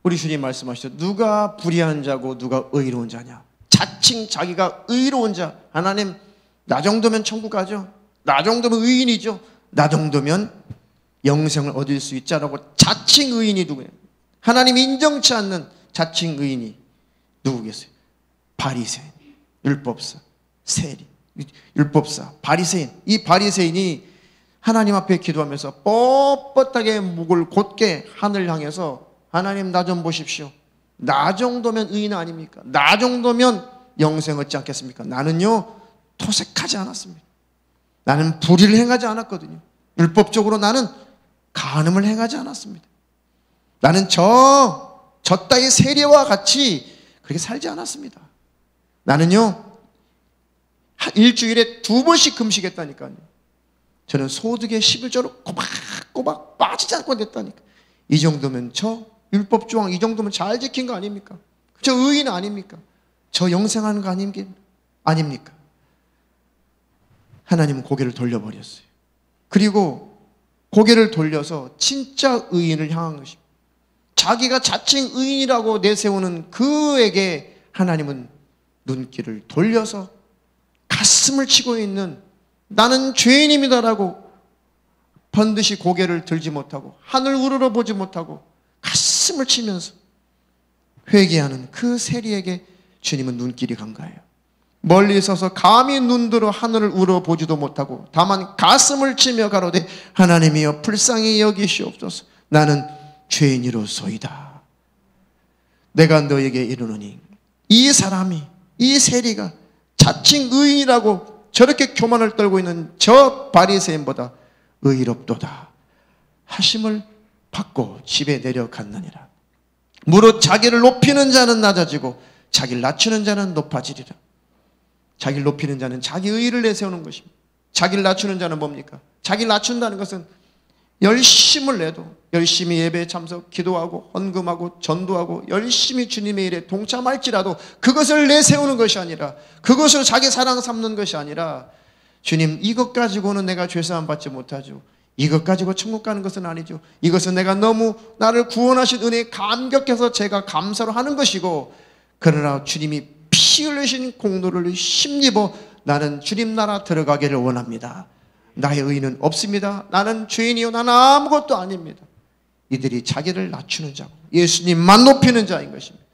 우리 주님 말씀하시죠. 누가 불의한 자고 누가 의로운 자냐. 자칭 자기가 의로운 자. 하나님, 나 정도면 천국 가죠. 나 정도면 의인이죠. 나 정도면 영생을 얻을 수 있자라고 자칭 의인이 누구예요? 하나님이 인정치 않는 자칭 의인이 누구겠어요? 바리새인, 율법사, 세리, 율법사, 바리새인. 이 바리새인이 하나님 앞에 기도하면서 뻣뻣하게 목을 곧게 하늘 향해서 하나님, 나 좀 보십시오. 나 정도면 의인 아닙니까? 나 정도면 영생 얻지 않겠습니까? 나는요, 토색하지 않았습니다. 나는 불의를 행하지 않았거든요. 율법적으로 나는 간음을 행하지 않았습니다. 나는 저 따위 세리와 같이 그렇게 살지 않았습니다. 나는요, 일주일에 2번씩 금식했다니까요. 저는 소득의 11조로 꼬박꼬박 빠지지 않고 됐다니까. 이 정도면 저 율법 조항 이 정도면 잘 지킨 거 아닙니까? 저 의인 아닙니까? 저 영생하는 거 아닙니까? 하나님은 고개를 돌려버렸어요. 그리고 고개를 돌려서 진짜 의인을 향한 것입니다. 자기가 자칭 의인이라고 내세우는 그에게 하나님은 눈길을 돌려서 가슴을 치고 있는 나는 죄인입니다라고 번듯이 고개를 들지 못하고 하늘 우러러 보지 못하고 가슴을 치면서 회개하는 그 세리에게 주님은 눈길이 간 거예요. 멀리 서서 감히 눈들어 하늘을 우러보지도 못하고 다만 가슴을 치며 가로되 하나님이여 불쌍히 여기시옵소서. 나는 죄인이로소이다. 내가 너에게 이르노니 이 사람이, 이 세리가 자칭 의인이라고 저렇게 교만을 떨고 있는 저 바리새인보다 의롭도다 하심을 받고 집에 내려갔느니라. 무릇 자기를 높이는 자는 낮아지고 자기를 낮추는 자는 높아지리라. 자기를 높이는 자는 자기 의의를 내세우는 것입니다. 자기를 낮추는 자는 뭡니까? 자기를 낮춘다는 것은 열심을 내도 열심히 예배에 참석, 기도하고 헌금하고 전도하고 열심히 주님의 일에 동참할지라도 그것을 내세우는 것이 아니라, 그것을 자기 사랑 삼는 것이 아니라, 주님 이것 가지고는 내가 죄사함 받지 못하죠. 이것 가지고 천국 가는 것은 아니죠. 이것은 내가 너무 나를 구원하신 은혜에 감격해서 제가 감사로 하는 것이고, 그러나 주님이 피 흘리신 공로를 힘입어 나는 주님 나라 들어가기를 원합니다. 나의 의의는 없습니다. 나는 죄인이요 나는 아무것도 아닙니다. 이들이 자기를 낮추는 자고 예수님만 높이는 자인 것입니다.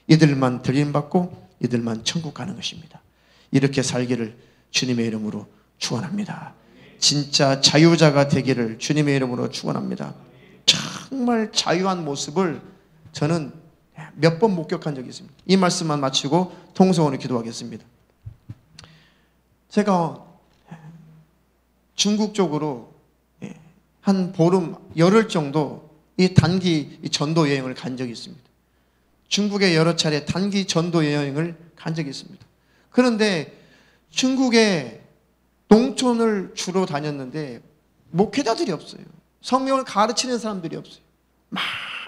이들만 들림받고 이들만 천국 가는 것입니다. 이렇게 살기를 주님의 이름으로 축원합니다. 진짜 자유자가 되기를 주님의 이름으로 축원합니다. 정말 자유한 모습을 저는 몇 번 목격한 적이 있습니다. 이 말씀만 마치고 통성으로 기도하겠습니다. 제가 중국 쪽으로 한 보름, 열흘 정도 이 단기 전도 여행을 간 적이 있습니다. 중국에 여러 차례 단기 전도 여행을 간 적이 있습니다. 그런데 중국에 농촌을 주로 다녔는데 목회자들이 없어요. 성경을 가르치는 사람들이 없어요.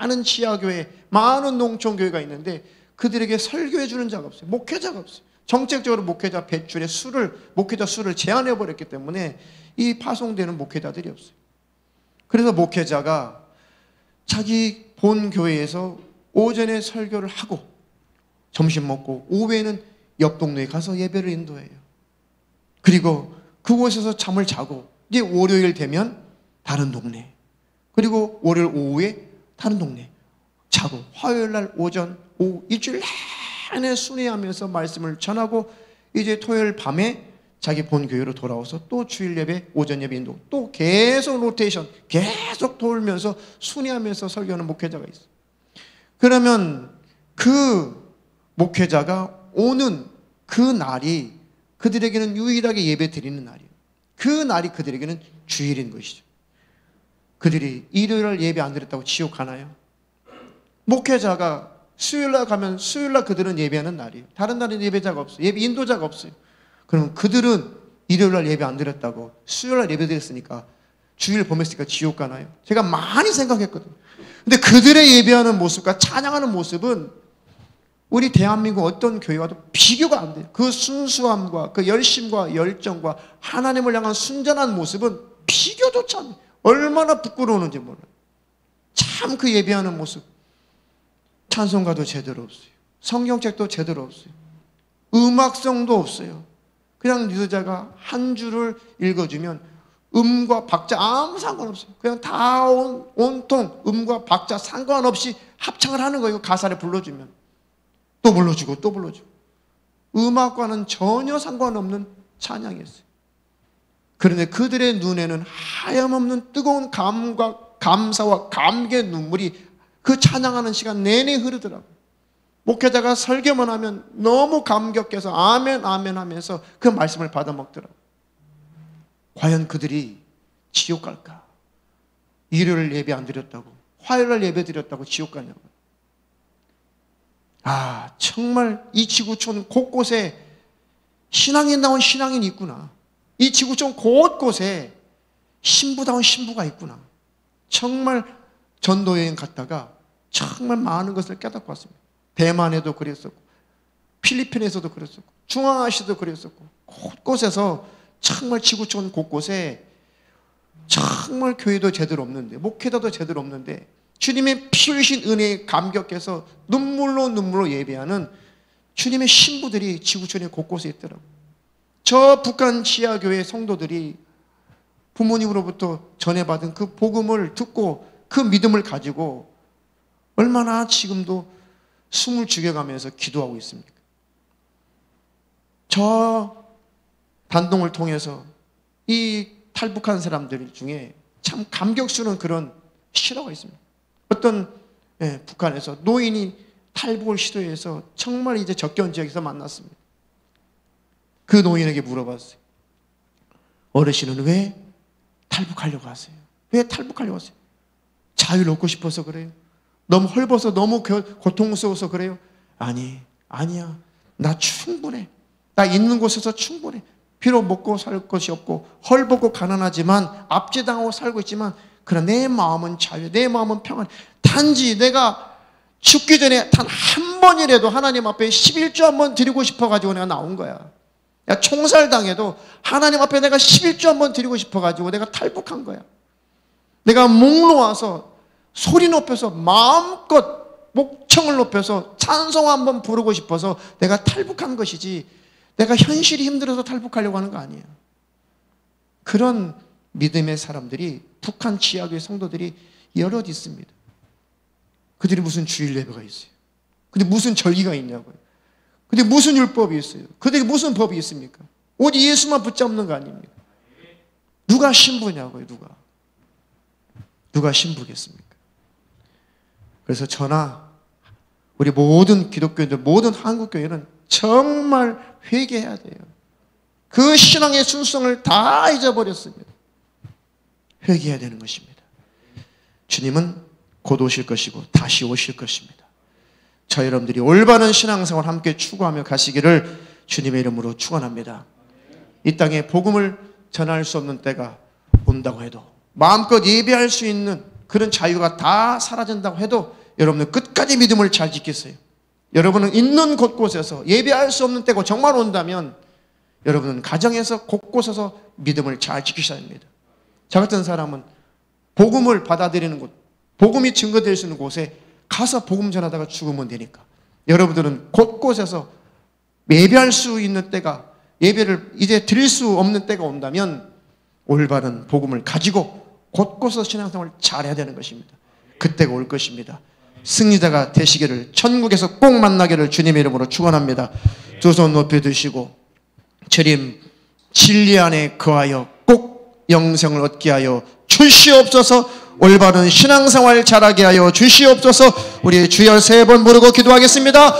많은 지하교회, 많은 농촌교회가 있는데 그들에게 설교해 주는 자가 없어요. 목회자가 없어요. 정책적으로 목회자 배출의 목회자 수를 제한해 버렸기 때문에 이 파송되는 목회자들이 없어요. 그래서 목회자가 자기 본 교회에서 오전에 설교를 하고 점심 먹고 오후에는 옆 동네에 가서 예배를 인도해요. 그리고 그곳에서 잠을 자고 이제 월요일 되면 다른 동네, 그리고 월요일 오후에 다른 동네 자고 화요일 날 오전 오후 일주일 내내 순회하면서 말씀을 전하고 이제 토요일 밤에 자기 본 교회로 돌아와서 또 주일 예배, 오전 예배 인도, 또 계속 로테이션, 계속 돌면서 순회하면서 설교하는 목회자가 있어요. 그러면 그 목회자가 오는 그 날이 그들에게는 유일하게 예배 드리는 날이에요. 그 날이 그들에게는 주일인 것이죠. 그들이 일요일 예배 안 드렸다고 지옥 가나요? 목회자가 수요일날 가면 수요일날 그들은 예배하는 날이에요. 다른 날은 예배자가 없어요. 예배 인도자가 없어요. 그러면 그들은 일요일날 예배 안 드렸다고 수요일날 예배 드렸으니까 주일 범했으니까 지옥 가나요? 제가 많이 생각했거든요. 근데 그들의 예배하는 모습과 찬양하는 모습은 우리 대한민국 어떤 교회와도 비교가 안 돼요. 그 순수함과 그 열심과 열정과 하나님을 향한 순전한 모습은 비교조차 안 돼요. 얼마나 부끄러우는지 몰라요. 참 그 예배하는 모습. 찬송가도 제대로 없어요. 성경책도 제대로 없어요. 음악성도 없어요. 그냥 리더자가 한 줄을 읽어주면 음과 박자 아무 상관없어요. 그냥 다 온통 음과 박자 상관없이 합창을 하는 거예요. 가사를 불러주면 또 불러주고 또 불러주고. 음악과는 전혀 상관없는 찬양이었어요. 그런데 그들의 눈에는 하염없는 뜨거운 감사와 감개의 눈물이 그 찬양하는 시간 내내 흐르더라고요. 목회자가 설교만 하면 너무 감격해서 아멘 아멘 하면서 그 말씀을 받아 먹더라고요. 과연 그들이 지옥 갈까? 일요일 예배 안 드렸다고, 화요일 예배 드렸다고 지옥 가냐고. 정말 이 지구촌 곳곳에 신앙인다운 신앙인이 있구나. 이 지구촌 곳곳에 신부다운 신부가 있구나. 정말 전도여행 갔다가 정말 많은 것을 깨닫고 왔습니다. 대만에도 그랬었고, 필리핀에서도 그랬었고, 중앙아시아도 그랬었고, 곳곳에서 정말 지구촌 곳곳에 정말 교회도 제대로 없는데, 목회자도 제대로 없는데, 주님의 피 흘리신 은혜에 감격해서 눈물로 예배하는 주님의 신부들이 지구촌의 곳곳에 있더라고요. 저 북한 지하교회 성도들이 부모님으로부터 전해받은 그 복음을 듣고 그 믿음을 가지고 얼마나 지금도 숨을 죽여가면서 기도하고 있습니까? 저 단동을 통해서 이 탈북한 사람들 중에 참 감격스러운 그런 실화가 있습니다. 어떤 북한에서 노인이 탈북을 시도해서 정말 이제 접경 지역에서 만났습니다. 그 노인에게 물어봤어요. 어르신은 왜 탈북하려고 하세요? 왜 탈북하려고 하세요? 자유를 얻고 싶어서 그래요? 너무 헐벗어 너무 고통스러워서 그래요? 아니야. 나 충분해. 나 있는 곳에서 충분해. 비록 먹고 살 것이 없고 헐벗고 가난하지만 압제당하고 살고 있지만 그러나 내 마음은 자유, 내 마음은 평안. 단지 내가 죽기 전에 단 한 번이라도 하나님 앞에 11조 한번 드리고 싶어가지고 내가 나온 거야. 총살당해도 하나님 앞에 내가 11조 한번 드리고 싶어가지고 내가 탈북한 거야. 내가 목 놓아서 소리 높여서 마음껏 목청을 높여서 찬송 한번 부르고 싶어서 내가 탈북한 것이지 내가 현실이 힘들어서 탈북하려고 하는 거 아니에요. 그런 믿음의 사람들이 북한 지하교회 성도들이 여럿 있습니다. 그들이 무슨 주일 예배가 있어요? 근데 무슨 절기가 있냐고요? 근데 무슨 율법이 있어요? 그들이 무슨 법이 있습니까? 오직 예수만 붙잡는 거 아닙니까? 누가 신부냐고요? 누가 신부겠습니까? 그래서 저나 우리 모든 기독교인들, 모든 한국교회는 정말 회개해야 돼요. 그 신앙의 순수성을 다 잊어버렸습니다. 회개해야 되는 것입니다. 주님은 곧 오실 것이고 다시 오실 것입니다. 저 여러분들이 올바른 신앙생활 함께 추구하며 가시기를 주님의 이름으로 축원합니다. 이 땅에 복음을 전할 수 없는 때가 온다고 해도, 마음껏 예배할 수 있는 그런 자유가 다 사라진다고 해도 여러분은 끝까지 믿음을 잘 지키세요. 여러분은 있는 곳곳에서 예배할 수 없는 때가 정말 온다면 여러분은 가정에서 곳곳에서 믿음을 잘 지키셔야 합니다. 저 같은 사람은 복음을 받아들이는 곳, 복음이 증거될 수 있는 곳에 가서 복음 전하다가 죽으면 되니까 여러분들은 곳곳에서 예배할 수 있는 때가, 예배를 이제 드릴 수 없는 때가 온다면 올바른 복음을 가지고 곳곳에서 신앙생활을 잘해야 되는 것입니다. 그때가 올 것입니다. 승리자가 되시기를, 천국에서 꼭 만나기를 주님의 이름으로 축원합니다. 두 손 높이 드시고 주님, 진리 안에 거하여 꼭 영생을 얻게 하여 주시옵소서. 올바른 신앙생활 잘하게 하여 주시옵소서. 우리 주여 3번 부르고 기도하겠습니다.